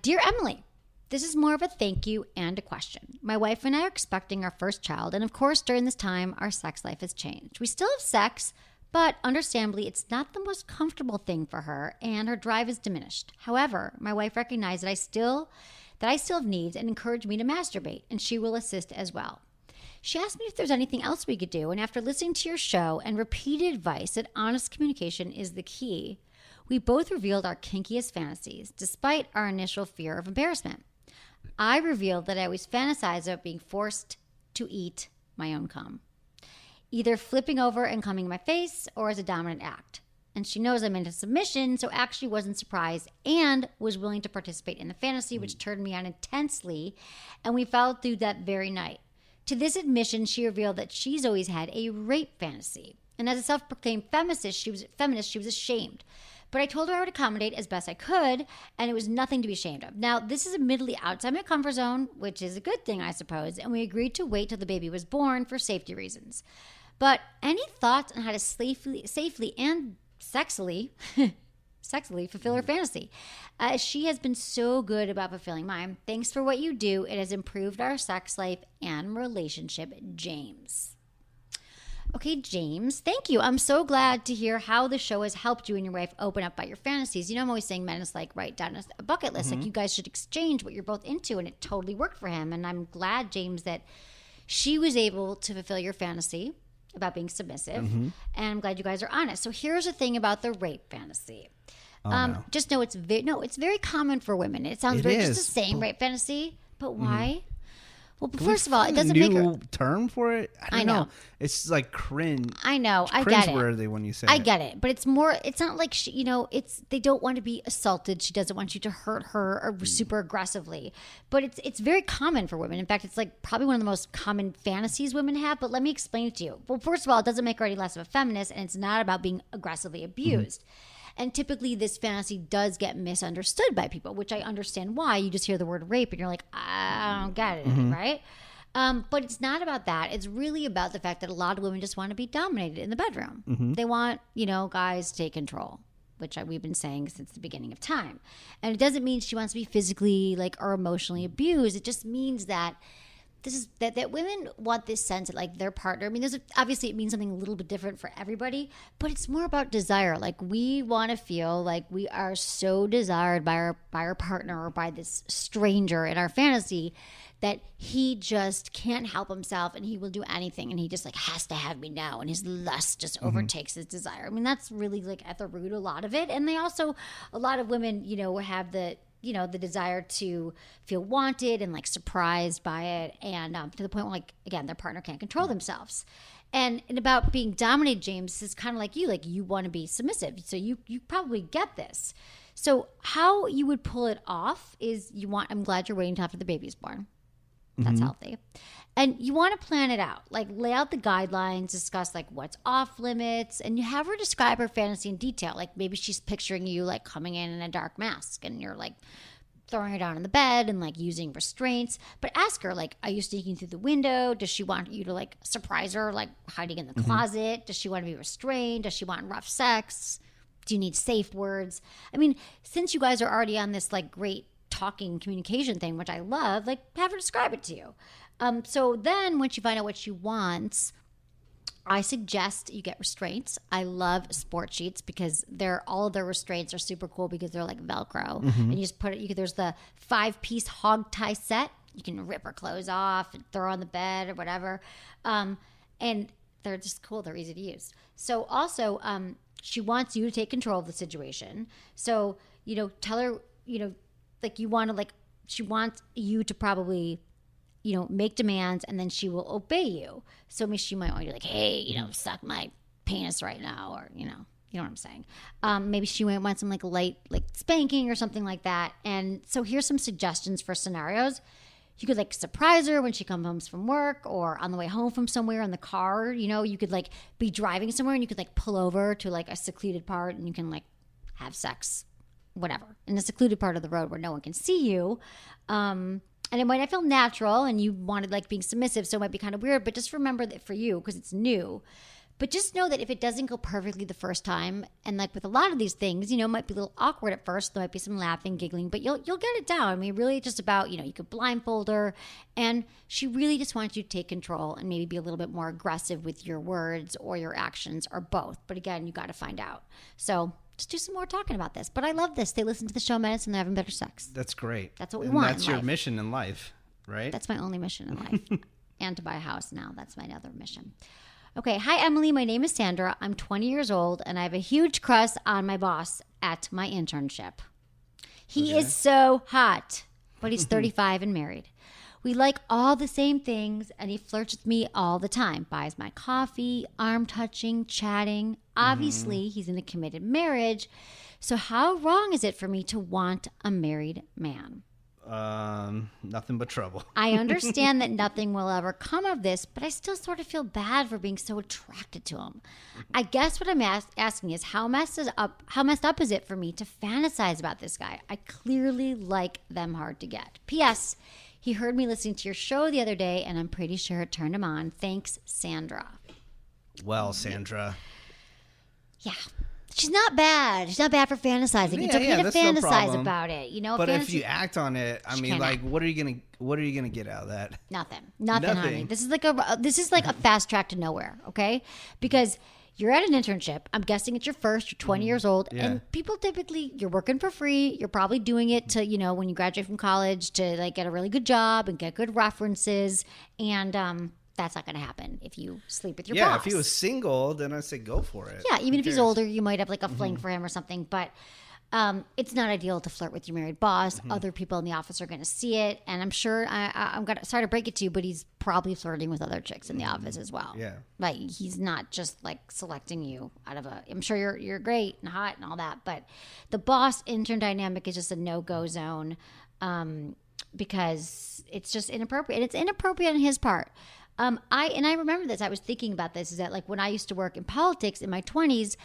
Dear Emily, this is more of a thank you and a question. My wife and I are expecting our first child, and of course, during this time, our sex life has changed. We still have sex, but understandably, it's not the most comfortable thing for her, and her drive is diminished. However, my wife recognized that I still have needs and encouraged me to masturbate, and she will assist as well. She asked me if there's anything else we could do, and after listening to your show and repeated advice that honest communication is the key, we both revealed our kinkiest fantasies, despite our initial fear of embarrassment. I revealed that I always fantasize about being forced to eat my own cum, either flipping over and coming in my face or as a dominant act. And she knows I'm into submission, so actually wasn't surprised and was willing to participate in the fantasy, which turned me on intensely, and we followed through that very night. To this admission, she revealed that she's always had a rape fantasy. And as a self-proclaimed feminist, she was ashamed. But I told her I would accommodate as best I could, and it was nothing to be ashamed of. Now, this is admittedly outside my comfort zone, which is a good thing, I suppose, and we agreed to wait till the baby was born for safety reasons. But any thoughts on how to safely and sexily fulfill her fantasy? She has been so good about fulfilling mine. Thanks for what you do. It has improved our sex life and relationship, James. Okay, James, thank you. I'm so glad to hear how the show has helped you and your wife open up about your fantasies. You know, I'm always saying Menace, like, write down a bucket list. Like, you guys should exchange what you're both into, and it totally worked for him. And I'm glad, James, that she was able to fulfill your fantasy about being submissive. And I'm glad you guys are honest. So here's the thing about the rape fantasy. No. Just know it's very common for women. It sounds just the same, rape fantasy. But why? Well, first of all, it doesn't make her term for it. I don't know. It's like cringe. I know. I get it. Cringeworthy when you say I get it, but it's more. It's not like she. They don't want to be assaulted. She doesn't want you to hurt her or super aggressively. But it's very common for women. In fact, it's like probably one of the most common fantasies women have. But let me explain it to you. Well, first of all, it doesn't make her any less of a feminist, and it's not about being aggressively abused. And typically this fantasy does get misunderstood by people, which I understand why. You just hear the word rape and you're like, I don't get it, right? But it's not about that. It's really about the fact that a lot of women just want to be dominated in the bedroom. They want, guys to take control, which we've been saying since the beginning of time. And it doesn't mean she wants to be physically or emotionally abused. It just means that that women want this sense that like their partner. I mean, obviously it means something a little bit different for everybody, but it's more about desire. Like we want to feel like we are so desired by our partner or by this stranger in our fantasy that he just can't help himself and he will do anything and he just like has to have me now, and his lust just overtakes his desire. I mean, that's really like at the root of a lot of it. And a lot of women, have the desire to feel wanted and like surprised by it, and to the point where like again their partner can't control themselves. And about being dominated, James, is kind of like you want to be submissive, so you probably get this. So how you would pull it off is I'm glad you're waiting until after the baby's born. That's healthy. And you want to plan it out, like lay out the guidelines, discuss like what's off limits, and you have her describe her fantasy in detail. Like maybe she's picturing you like coming in a dark mask and you're like throwing her down in the bed and like using restraints. But ask her like, are you sneaking through the window? Does she want you to like surprise her, like hiding in the closet? Does she want to be restrained? Does she want rough sex? Do you need safe words? I mean, since you guys are already on this like great talking communication thing, which I love, like have her describe it to you. So then once you find out what she wants, I suggest you get restraints. I love sport sheets because all of their restraints are super cool because they're like Velcro. And you just put it, there's the 5-piece hog tie set. You can rip her clothes off and throw her on the bed or whatever. And they're just cool. They're easy to use. So also, she wants you to take control of the situation. So, tell her, like you want to she wants you to probably make demands, and then she will obey you. So maybe she might want you to like, hey, suck my penis right now, or you know what I'm saying. Maybe she might want some like light like spanking or something like that. And so here's some suggestions for scenarios. You could like surprise her when she comes home from work or on the way home from somewhere in the car. You could like be driving somewhere and you could like pull over to like a secluded part and you can like have sex, whatever, in a secluded part of the road where no one can see you. And it might not feel natural and you wanted like being submissive, so it might be kind of weird, but just remember that for you, because it's new. But just know that if it doesn't go perfectly the first time, and like with a lot of these things, it might be a little awkward at first. There might be some laughing, giggling, but you'll get it down. I mean, really it's just about, you could blindfold her, and she really just wants you to take control and maybe be a little bit more aggressive with your words or your actions or both. But again, you got to find out. So just do some more talking about this. But I love this. They listen to the show Menace and they're having better sex. That's great. That's what we want. That's your mission in life, right? That's my only mission in life. And to buy a house now. That's my other mission. Okay. Hi, Emily. My name is Sandra. I'm 20 years old and I have a huge crush on my boss at my internship. He is so hot, but he's 35 and married. We like all the same things, and he flirts with me all the time. Buys my coffee, arm touching, chatting. Obviously, he's in a committed marriage. So how wrong is it for me to want a married man? Nothing but trouble. I understand that nothing will ever come of this, but I still sort of feel bad for being so attracted to him. I guess what I'm asking is how messed up is it for me to fantasize about this guy? I clearly like them hard to get. P.S. He heard me listening to your show the other day, and I'm pretty sure it turned him on. Thanks, Sandra. Well, Sandra. Yeah. She's not bad. She's not bad for fantasizing. It's okay to fantasize about it. But if you act on it, I mean, like, what are you gonna get out of that? Nothing, honey. This is like a fast track to nowhere. Okay, because you're at an internship. I'm guessing it's your first. You're 20 years old, and people typically, you're working for free. You're probably doing it to, when you graduate from college, to like get a really good job and get good references. And that's not going to happen if you sleep with your boss. Yeah, if he was single, then I'd say go for it. Yeah, even if he's older, you might have like a fling for him or something. But it's not ideal to flirt with your married boss. Other people in the office are going to see it, and I'm sure sorry to break it to you, but he's probably flirting with other chicks in the office as well. Yeah, like he's not just like selecting you out of a. I'm sure you're great and hot and all that, but the boss intern dynamic is just a no-go zone because it's just inappropriate, and it's inappropriate on his part. I remember this. I was thinking about this. Is that like when I used to work in politics in my 20s.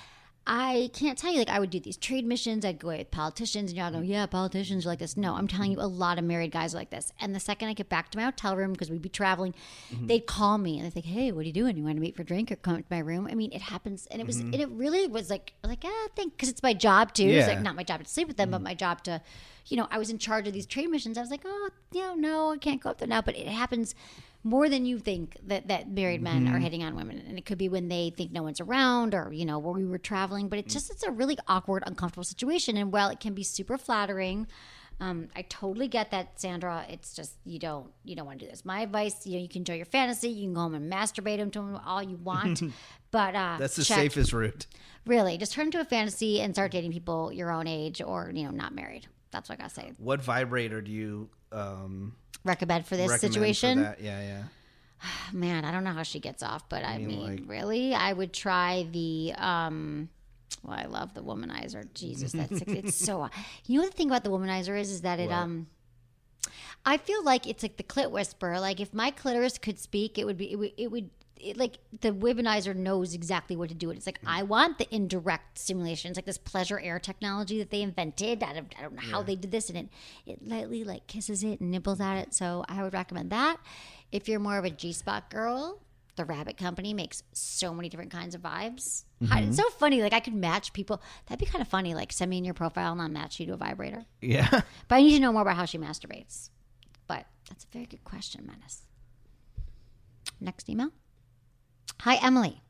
I can't tell you, like, I would do these trade missions. I'd go with politicians, and y'all go, yeah, politicians are like this. No, I'm telling you, a lot of married guys are like this. And the second I get back to my hotel room, because we'd be traveling, they'd call me, and they'd think, hey, what are you doing? You want to meet for a drink or come to my room? I mean, it happens. And it was, and it really was like, I think, because it's my job, too. It's like not my job to sleep with them, but my job to, I was in charge of these trade missions. I was like, oh, no, I can't go up there now. But it happens more than you think that married men are hitting on women. And it could be when they think no one's around or, where we were traveling. But it's a really awkward, uncomfortable situation. And while it can be super flattering, I totally get that, Sandra. It's just you don't want to do this. My advice, you can enjoy your fantasy. You can go home and masturbate to him all you want. But that's the safest route. Really, just turn into a fantasy and start dating people your own age or, not married. That's what I gotta say. What vibrator do you Recommend for this recommend situation? For that? Yeah. Man, I don't know how she gets off, but I mean, like- really, I would try the. Well, I love the womanizer. Jesus, it's so. You know, the thing about the womanizer is that it I feel like it's like the clit whisperer. Like if my clitoris could speak, it would like the womanizer knows exactly what to do. It's like I want the indirect stimulation. It's like this pleasure air technology that they invented. I don't know how they did this, and it lightly like kisses it and nibbles at it. So I would recommend that. If you're more of a G-spot girl, the Rabbit Company makes so many different kinds of vibes. It's so funny. Like I could match people. That'd be kind of funny. Like send me in your profile and I'll match you to a vibrator. Yeah. But I need to know more about how she masturbates. But that's a very good question, Menace. Next email. Hi, Emily.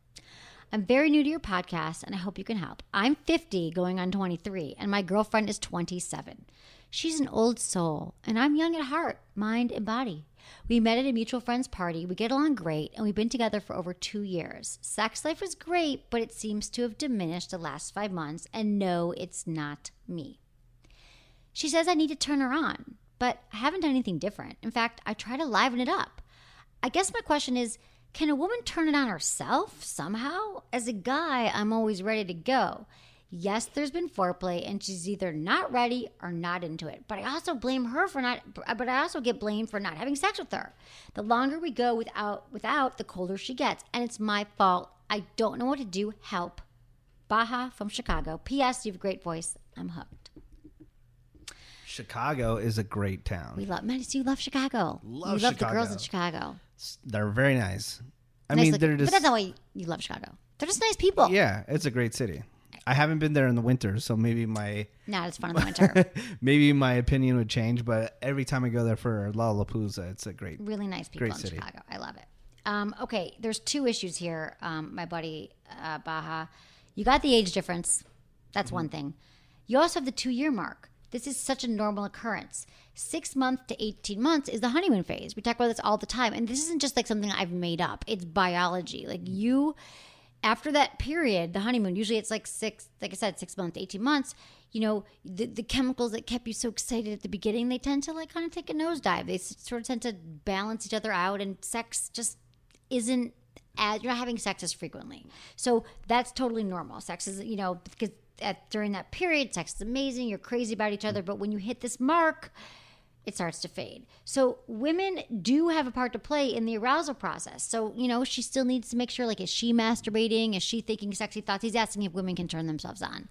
I'm very new to your podcast and I hope you can help. I'm 50 going on 23 and my girlfriend is 27. She's an old soul and I'm young at heart, mind, and body. We met at a mutual friend's party. We get along great and we've been together for over 2 years. Sex life is great, but it seems to have diminished the last 5 months, and no, it's not me. She says I need to turn her on, but I haven't done anything different. In fact, I try to liven it up. I guess my question is, can a woman turn it on herself somehow? As a guy, I'm always ready to go. Yes, there's been foreplay and she's either not ready or not into it. But I also blame her for but I also get blamed for not having sex with her. The longer we go without, the colder she gets. And it's my fault. I don't know what to do. Help. Baja from Chicago. P.S. You have a great voice. I'm hooked. Chicago is a great town. We love Menace. You love Chicago. Love you love Chicago. the girls in Chicago. They're very nice. I Nice mean, looking- they're just... But that's not why you love Chicago. They're just nice people. Yeah, it's a great city. I haven't been there in the winter, so maybe Not as fun in the winter. maybe my opinion would change. But every time I go there for Lollapalooza, it's a great, Really nice people great in city. Chicago. I love it. Okay, there's 2 issues here, my buddy Baja. You got the age difference. That's one thing. You also have the 2-year mark. This is such a normal occurrence. 6 months to 18 months is the honeymoon phase. We talk about this all the time. And this isn't just like something I've made up. It's biology. Like after that period, the honeymoon, usually it's like 6 months to 18 months, you know, the chemicals that kept you so excited at the beginning, they tend to like kind of take a nosedive. They sort of tend to balance each other out, and sex just isn't you're not having sex as frequently. So that's totally normal. Sex is, you know, because during that period, sex is amazing. You're crazy about each other. But when you hit this mark, it starts to fade. So women do have a part to play in the arousal process. So, you know, she still needs to make sure, like, is she masturbating? Is she thinking sexy thoughts? He's asking if women can turn themselves on.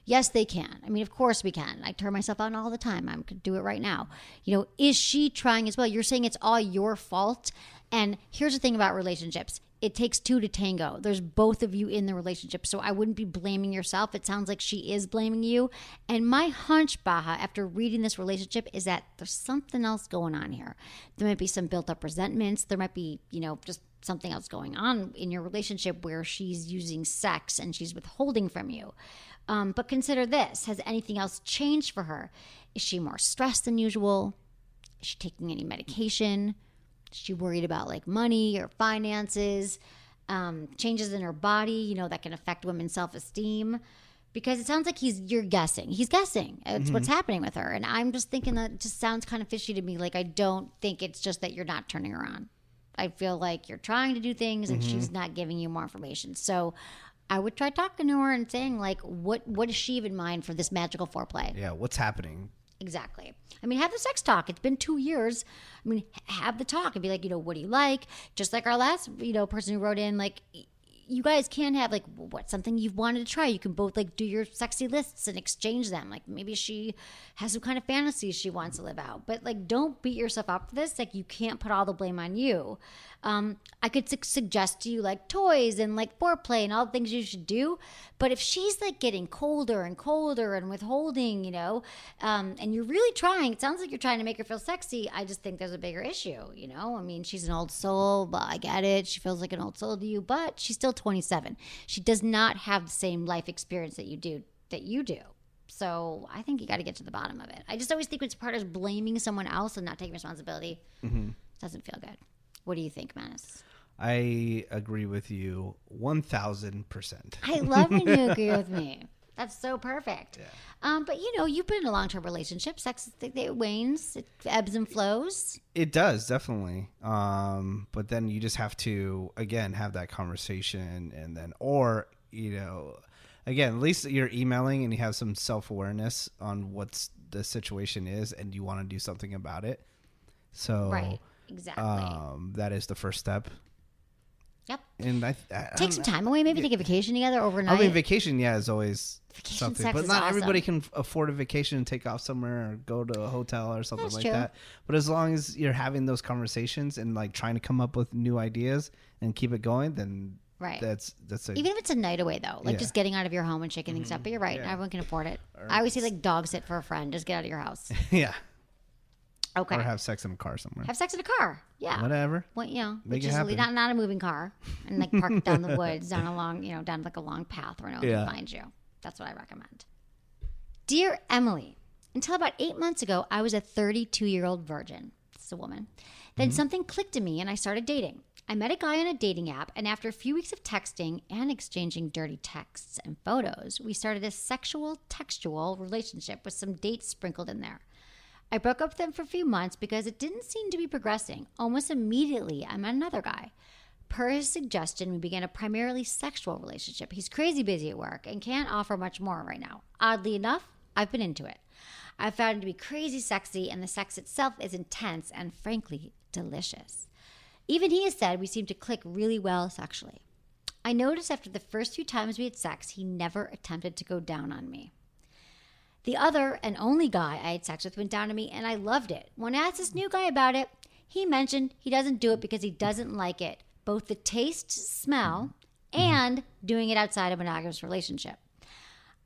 Yes, they can. I mean, of course we can. I turn myself on all the time. I could do it right now. You know, is she trying as well? You're saying it's all your fault. And here's the thing about relationships. It takes 2 to tango. There's both of you in the relationship. So I wouldn't be blaming yourself. It sounds like she is blaming you. And my hunch, Baja, after reading this relationship is that there's something else going on here. There might be some built up resentments. There might be, you know, just something else going on in your relationship where she's using sex and she's withholding from you. But consider this. Has anything else changed for her? Is she more stressed than usual? Is she taking any medication? Is she worried about like money or finances, changes in her body, you know, that can affect women's self-esteem? Because it sounds like you're guessing. He's guessing. It's what's happening with her. And I'm just thinking that it just sounds kind of fishy to me. Like, I don't think it's just that you're not turning her on. I feel like you're trying to do things and she's not giving you more information. So I would try talking to her and saying, like, what does she even mind for this magical foreplay? Yeah, what's happening? Exactly. I mean, have the sex talk. It's been 2 years. I mean, have the talk and be like, you know, what do you like? Just like our last, you know, person who wrote in, like, you guys can have like what's something you've wanted to try. You can both like do your sexy lists and exchange them. Like maybe she has some kind of fantasies she wants to live out, but like don't beat yourself up for this. Like you can't put all the blame on you. I could suggest to you like toys and like foreplay and all the things you should do. But if she's like getting colder and colder and withholding, you know, and you're really trying, it sounds like you're trying to make her feel sexy. I just think there's a bigger issue, you know? I mean, she's an old soul, but I get it. She feels like an old soul to you, but she's still 27. She does not have the same life experience that you do. So I think you got to get to the bottom of it. I just always think it's part of blaming someone else and not taking responsibility. Doesn't feel good. What do you think, Menace? I agree with you 1,000%. I love when you agree with me. That's so perfect. Yeah. But you've been in a long-term relationship. Sex, it wanes, it ebbs and flows. It does, definitely. But then you just have to, again, have that conversation, and then, or, again, at least you're emailing and you have some self-awareness on what's the situation is, and you want to do something about it. So, right, exactly. That is the first step. Yep. And take some time away. Maybe take a vacation together overnight. I mean, vacation, is always something, sex but is not awesome. everybody can afford a vacation and take off somewhere or go to a hotel or something That's like true. that. But as long as you're having those conversations and like trying to come up with new ideas and keep it going, then right. that's even if it's a night away though, like just getting out of your home and shaking things up. But you're right, not everyone can afford it. I always say like dog sit for a friend. Just get out of your house. yeah. Okay. Or have sex in a car somewhere. Have sex in a car. Yeah. Whatever. Well, Make which it is happen. not a moving car, and like park down the woods, down like a long path where no one can find you. That's what I recommend. Dear Emily, until about 8 months ago, I was a 32-year-old virgin. This is a woman. Then something clicked in me, and I started dating. I met a guy on a dating app, and after a few weeks of texting and exchanging dirty texts and photos, we started a sexual textual relationship with some dates sprinkled in there. I broke up with him for a few months because it didn't seem to be progressing. Almost immediately, I met another guy. Per his suggestion, we began a primarily sexual relationship. He's crazy busy at work and can't offer much more right now. Oddly enough, I've been into it. I've found it to be crazy sexy, and the sex itself is intense and frankly delicious. Even he has said we seem to click really well sexually. I noticed after the first few times we had sex, he never attempted to go down on me. The other and only guy I had sex with went down to me, and I loved it. When I asked this new guy about it, he mentioned he doesn't do it because he doesn't like it, both the taste, smell, and doing it outside a monogamous relationship.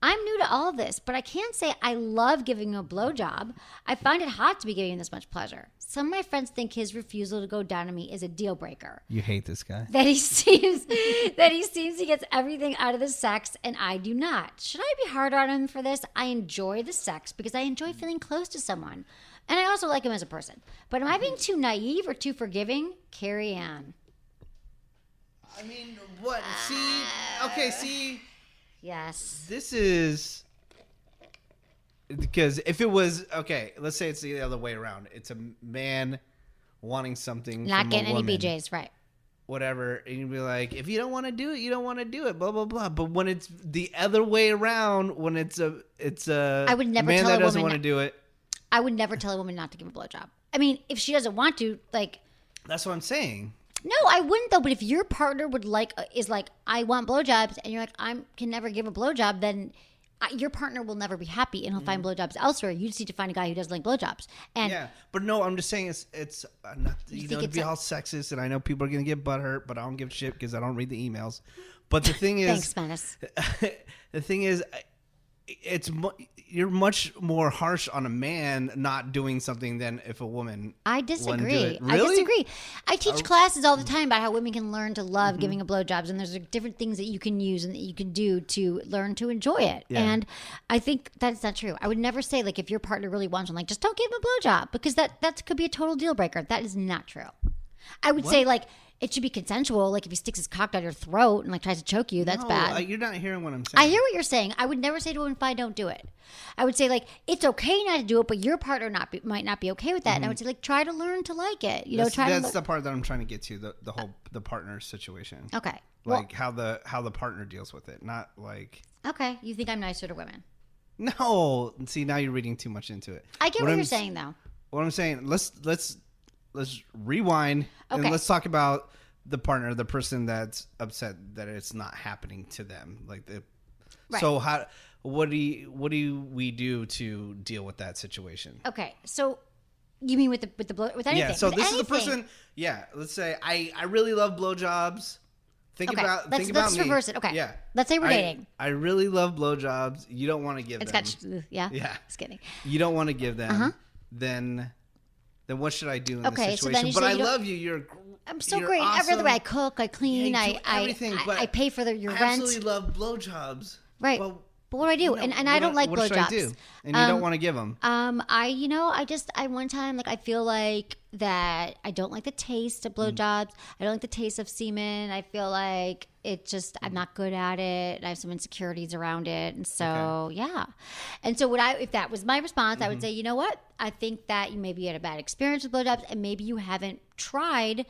I'm new to all of this, but I can't say I love giving him a blowjob. I find it hot to be giving him this much pleasure. Some of my friends think his refusal to go down on me is a deal breaker. You hate this guy. That he seems he gets everything out of the sex, and I do not. Should I be harder on him for this? I enjoy the sex because I enjoy feeling close to someone, and I also like him as a person. But am I being too naive or too forgiving? Carrie Ann. I mean, what? See. Yes. This is because if it was okay, let's say it's the other way around. It's a man wanting something, Not from getting a woman, any BJs, right? whatever, and you'd be like, if you don't want to do it, you don't want to do it, blah blah blah. But when it's the other way around, when it's a I would never man tell a that doesn't woman want to do it. I would never tell a woman not to give a blowjob. I mean, if she doesn't want to, like. That's what I'm saying. No, I wouldn't though. But if your partner is like, I want blowjobs, and you're like, I can never give a blowjob, then your partner will never be happy, and he'll find blowjobs elsewhere. You just need to find a guy who doesn't like blowjobs. And yeah, but no, I'm just saying it's not to be all sexist, and I know people are gonna get butthurt, but I don't give a shit because I don't read the emails. But the thing is, thanks, Menace. the thing is, you're much more harsh on a man not doing something than if a woman. I wouldn't do disagree. it. Really? I disagree. I teach classes all the time about how women can learn to love giving a blowjobs, and there's different things that you can use and that you can do to learn to enjoy it. Yeah. And I think that's not true. I would never say like if your partner really wants one, like just don't give him a blowjob because that could be a total deal breaker. That is not true. I would say like it should be consensual. Like if he sticks his cock down your throat and like tries to choke you, that's bad. You're not hearing what I'm saying. I hear what you're saying. I would never say to a woman, "Fine, don't do it." I would say like it's okay not to do it, but your partner might not be okay with that. And I would say like try to learn to like it. That's the part that I'm trying to get to, the partner situation. Okay. Like how the partner deals with it, not like. Okay, you think I'm nicer to women? No, see now you're reading too much into it. I get what you're saying though. What I'm saying, let's rewind and let's talk about the partner, the person that's upset that it's not happening to them. Like so what do we do to deal with that situation? Okay, so you mean with anything? Yeah. So with this anything. is the person. Yeah. Let's say I really love blowjobs. Think about let's me. reverse it. Okay. Yeah. Let's say we're dating. I really love blowjobs. You don't want to give them. Yeah. Yeah. Just kidding. You don't want to give them. Then what should I do in this so then situation? you But say I you don't- love you. I'm so you're great. awesome. Every other way, I cook, I clean, Yeah, you do everything, but I pay for your I rent. absolutely love blowjobs. Right. Well, But what do I do? And I don't like what should I do? blowjobs. And you don't want to give them. I one time, like, I feel like that I don't like the taste of blowjobs. I don't like the taste of semen. I feel like I'm not good at it. And I have some insecurities around it. And so, yeah. And so if that was my response, I would say, you know what? I think that you maybe had a bad experience with blowjobs and maybe you haven't tried,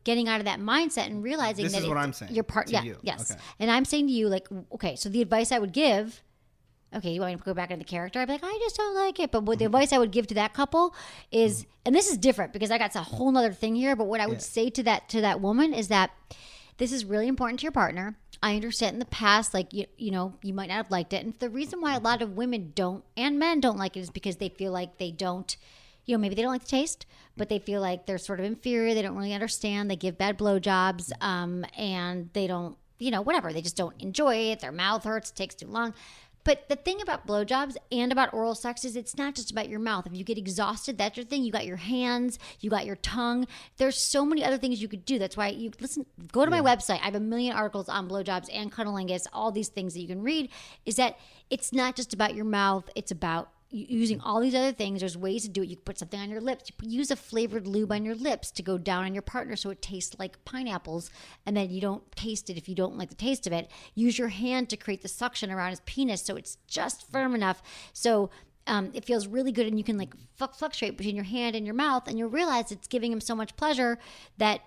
getting out of that mindset and realizing this that is what I'm saying. Your part, to yeah, you. yes. Okay. And I'm saying to you, like, okay, so the advice I would give. Okay, you want me to go back into the character? I'd be like, I just don't like it. But what the advice I would give to that couple is, and this is different because I got a whole nother thing here. But what I would say to that woman is that this is really important to your partner. I understand in the past, like, you might not have liked it. And the reason why a lot of women don't and men don't like it is because they feel like they don't, maybe they don't like the taste, but they feel like they're sort of inferior. They don't really understand. They give bad blowjobs, and they don't, whatever. They just don't enjoy it. Their mouth hurts. It takes too long. But the thing about blowjobs and about oral sex is it's not just about your mouth. If you get exhausted, that's your thing. You got your hands, you got your tongue. There's so many other things you could do. That's why go to my website. I have a million articles on blowjobs and cunnilingus, all these things that you can read, is that it's not just about your mouth. It's about using all these other things. There's ways to do it. You can put something on your lips. You use a flavored lube on your lips to go down on your partner so it tastes like pineapples, and then you don't taste it if you don't like the taste of it. Use your hand to create the suction around his penis so it's just firm enough so it feels really good, and you can like fluctuate between your hand and your mouth, and you'll realize it's giving him so much pleasure that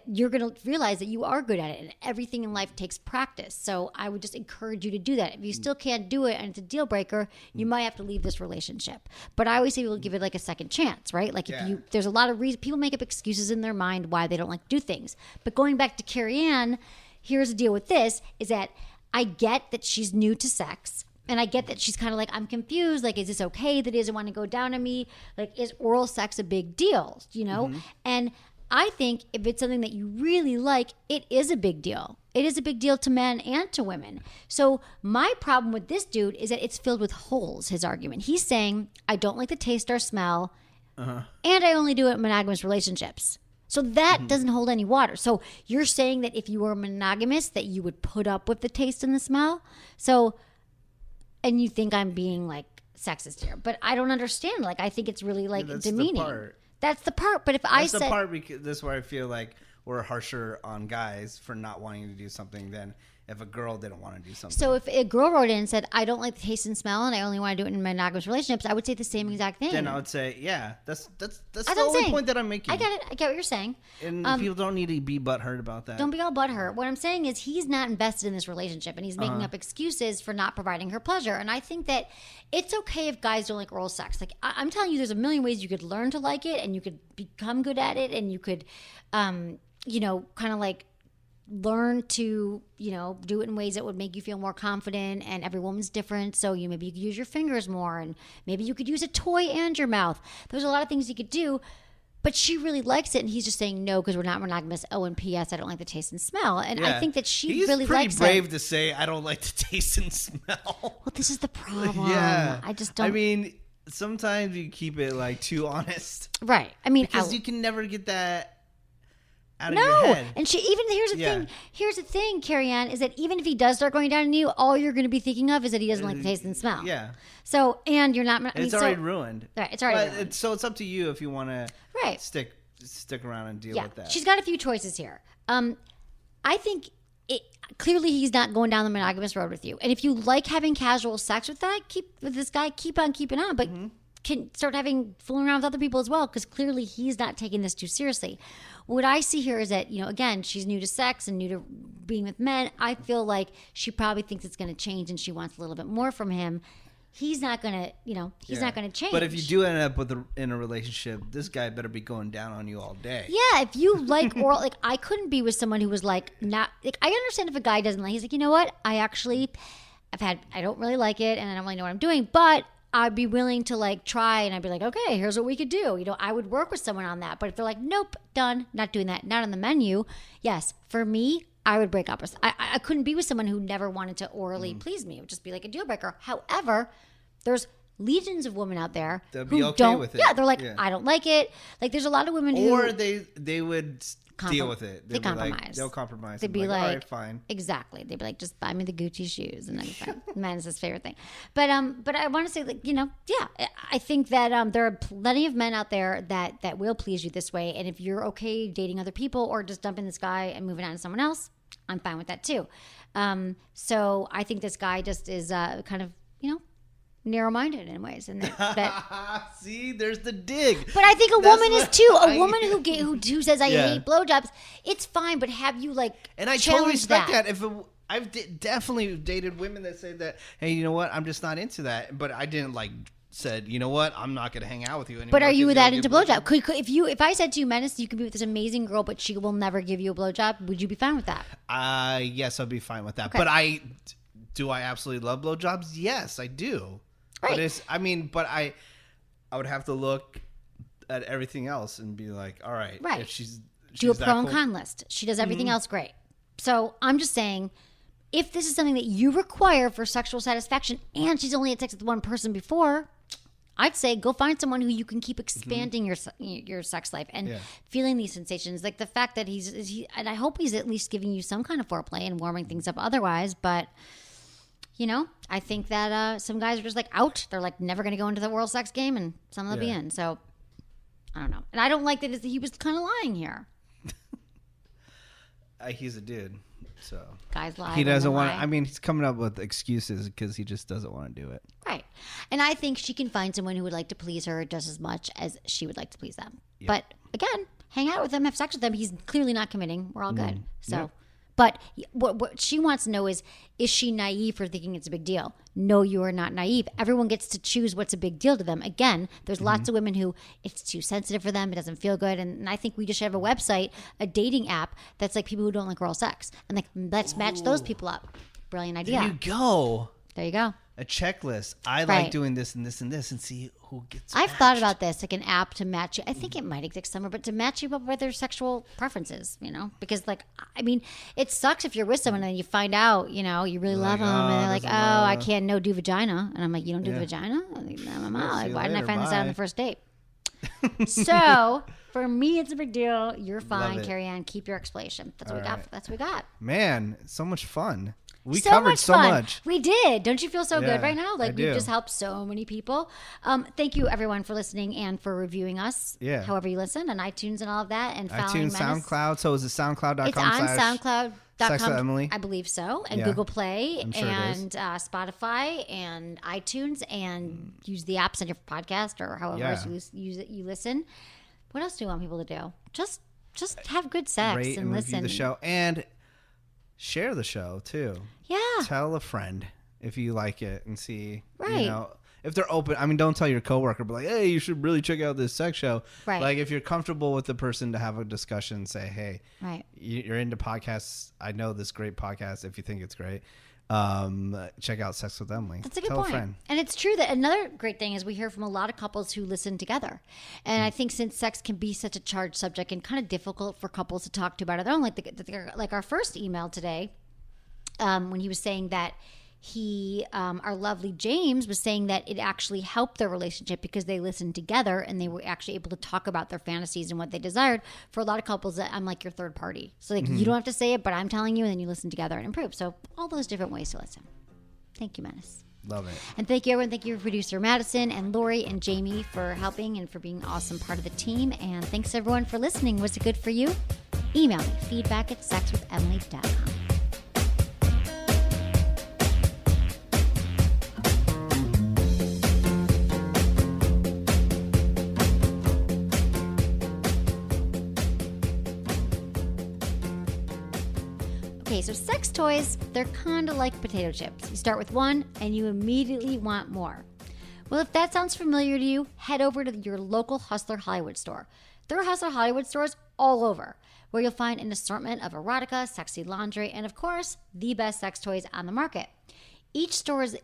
you're going to realize that you are good at it, and everything in life takes practice. So I would just encourage you to do that. If you still can't do it and it's a deal breaker, you might have to leave this relationship. But I always say people give it like a second chance, right? Like there's a lot of reasons people make up excuses in their mind why they don't like to do things. But going back to Carrie Ann, here's the deal with this is that I get that she's new to sex. And I get that she's kind of like, I'm confused. Like, is this okay that he doesn't want to go down on me? Like, is oral sex a big deal? And I think if it's something that you really like, it is a big deal. It is a big deal to men and to women. So my problem with this dude is that it's filled with holes, his argument. He's saying, I don't like the taste or smell, and I only do it in monogamous relationships. So that doesn't hold any water. So you're saying that if you were monogamous, that you would put up with the taste and the smell? And you think I'm being like sexist here, but I don't understand. Like, I think it's really like demeaning. That's the part. But if that's the part, because this is where I feel like we're harsher on guys for not wanting to do something than if a girl didn't want to do something. So if a girl wrote in and said, I don't like the taste and smell and I only want to do it in monogamous relationships, I would say the same exact thing. Then I would say, yeah, that's the only point that I'm making. I get it. I get what you're saying. And people don't need to be butthurt about that. Don't be all butthurt. What I'm saying is he's not invested in this relationship and he's making up excuses for not providing her pleasure. And I think that it's okay if guys don't like oral sex. Like, I'm telling you, there's a million ways you could learn to like it and you could become good at it and you could, kind of like learn to, do it in ways that would make you feel more confident, and every woman's different. So maybe you could use your fingers more, and maybe you could use a toy and your mouth. There's a lot of things you could do, but she really likes it, and he's just saying no because we're not monogamous. Oh, and P.S. I don't like the taste and smell. And I think that she really likes it. He's pretty brave to say I don't like the taste and smell. Well, this is the problem. Yeah. I just don't. I mean, sometimes you keep it like too honest. Right. I mean, because you can never get that out of your head. And here's the thing, Carrie Ann, is that even if he does start going down on you, all you're going to be thinking of is that he doesn't like the taste and smell. Yeah. So, and you're not. It's already ruined. Right. It's already ruined. So it's up to you if you want to right. stick around and deal with that. She's got a few choices here. I think clearly he's not going down the monogamous road with you. And if you like having casual sex with this guy, keep on keeping on. But can start fooling around with other people as well, because clearly he's not taking this too seriously. What I see here is that, again, she's new to sex and new to being with men. I feel like she probably thinks it's going to change and she wants a little bit more from him. He's not going to, he's not going to change. But if you do end up in a relationship, this guy better be going down on you all day. Yeah, if you like oral, like I couldn't be with someone who was like not, like I understand if a guy doesn't like, he's like, you know what? I don't really like it and I don't really know what I'm doing, but I'd be willing to like try, and I'd be like, okay, here's what we could do. I would work with someone on that. But if they're like, nope, done, not doing that, not on the menu. Yes, for me, I would break up. I couldn't be with someone who never wanted to orally please me. It would just be like a deal breaker. However, there's legions of women out there They'll who be okay don't. with it. Yeah, they're like, Yeah. I don't like it. Like, there's a lot of women who, Or they would deal with it. They They'd be like- compromise. they'll compromise. They'd and be like, all right, fine. exactly. They'd be like, just buy me the Gucci shoes, and then fine. Menace's favorite thing. But I want to say, like, I think that there are plenty of men out there that will please you this way, and if you're okay dating other people or just dumping this guy and moving on to someone else, I'm fine with that too. So I think this guy just is kind of narrow-minded in ways, and that See, there's the dig. But I think a That's woman is what too. A I- woman who says I Yeah. hate blowjobs, it's fine. But have you And I totally challenged respect that. If I've definitely dated women that say that, hey, you know what, I'm just not into that. But I didn't said, you know what, I'm not going to hang out with you anymore. But are you 'cause that you'll into get blowjob? If I said to you, Menace, you could be with this amazing girl, but she will never give you a blowjob, would you be fine with that? Yes, I'll be fine with that. Okay. But I absolutely love blowjobs? Yes, I do. Right. But I would have to look at everything else and be like, all right, Right. if she's Do a that pro and cool- con list. She does everything else great. So I'm just saying, if this is something that you require for sexual satisfaction, and she's only had sex with one person before, I'd say go find someone who you can keep expanding your sex life and feeling these sensations. Like the fact that and I hope he's at least giving you some kind of foreplay and warming things up otherwise. But I think that some guys are just like out. They're like never going to go into the world sex game, and some will be in. So I don't know. And I don't like that he was kind of lying here. He's a dude, so Guys lie. he doesn't want. lie. I mean, he's coming up with excuses because he just doesn't want to do it. Right. And I think she can find someone who would like to please her just as much as she would like to please them. Yep. But again, hang out with them, have sex with them. He's clearly not committing. We're all good. So, Yep. but what she wants to know is she naive for thinking it's a big deal? No, you are not naive. Everyone gets to choose what's a big deal to them. Again, there's lots of women who it's too sensitive for them. It doesn't feel good. And I think we just should have a website, a dating app that's like people who don't like oral sex. And like, let's match those people up. Brilliant idea. There you go. There you go. A checklist. I Right. like doing this and this and this, and see who gets. I've matched. thought about this, like an app to match you. I think it might exist somewhere, but to match you up with their sexual preferences, because like, I mean, it sucks if you're with someone and you find out, you really love them, and they're like, doesn't I can't do vagina. And I'm like, you don't do Yeah. vagina? I'm like, I'm out. see Like, you why didn't I later, find this out on bye. the first date? So for me, it's a big deal. You're fine. it. Carry on. Keep your explanation. That's what we All got. right. That's what we got. Man, so much fun. We So covered much so fun. much. We did. Don't you feel so Yeah, good right now? I Like we've do. just helped so many people. Thank you everyone for listening and for reviewing us. Yeah. However you listen on iTunes and all of that, and following iTunes, Menace. SoundCloud. So is it SoundCloud.com? It's on /Sex SoundCloud.com. with Emily? I believe so, and Yeah. Google Play, I'm sure it is. and Spotify, and iTunes, and use the apps on your podcast or however Yeah. else you listen. What else do you want people to do? Just have good sex Rate and listen. review the show and share the show too. Yeah. Tell a friend if you like it and see, Right. if they're open. I mean, don't tell your coworker, but like, hey, you should really check out this sex show. Right. Like, if you're comfortable with the person to have a discussion, say, hey, Right. you're into podcasts. I know this great podcast. If you think it's great, check out Sex with Emily. That's a good Tell point. a friend. And it's true that another great thing is we hear from a lot of couples who listen together. And I think since sex can be such a charged subject and kind of difficult for couples to talk to about their own, like our first email today, when he was saying that our lovely James was saying that it actually helped their relationship because they listened together and they were actually able to talk about their fantasies and what they desired. For a lot of couples, I'm like your third party. So like you don't have to say it, but I'm telling you, and then you listen together and improve. So all those different ways to listen. Thank you, Menace. Love it. And thank you, everyone. Thank you, producer Madison and Lori and Jamie for helping and for being an awesome part of the team. And thanks, everyone, for listening. Was it good for you? Email me, feedback@sexwithemily.com. Okay, so sex toys, they're kind of like potato chips. You start with one and you immediately want more. Well, if that sounds familiar to you, head over to your local Hustler Hollywood store. There are Hustler Hollywood stores all over, where you'll find an assortment of erotica, sexy lingerie, and of course, the best sex toys on the market. Each store is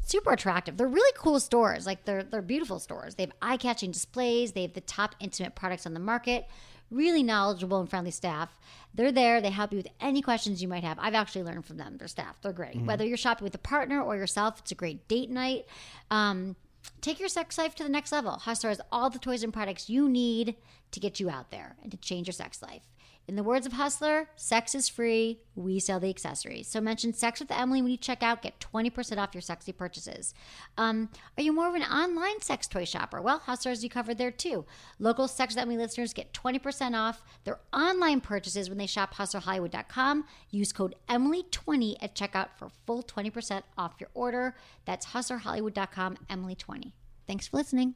super attractive. They're really cool stores. Like they're beautiful stores. They have eye-catching displays. They have the top intimate products on the market. really knowledgeable and friendly staff. They're there. They help you with any questions you might have. I've actually learned from them. Their staff, they're great. Whether you're shopping with a partner or yourself, it's a great date night. Take your sex life to the next level. Hustler has all the toys and products you need to get you out there and to change your sex life. In the words of Hustler, sex is free. We sell the accessories. So mention Sex with Emily when you check out. Get 20% off your sexy purchases. Are you more of an online sex toy shopper? Well, Hustler has you covered there too. Local Sex with Emily listeners get 20% off their online purchases when they shop hustlerhollywood.com. Use code Emily20 at checkout for full 20% off your order. That's hustlerhollywood.com, Emily20. Thanks for listening.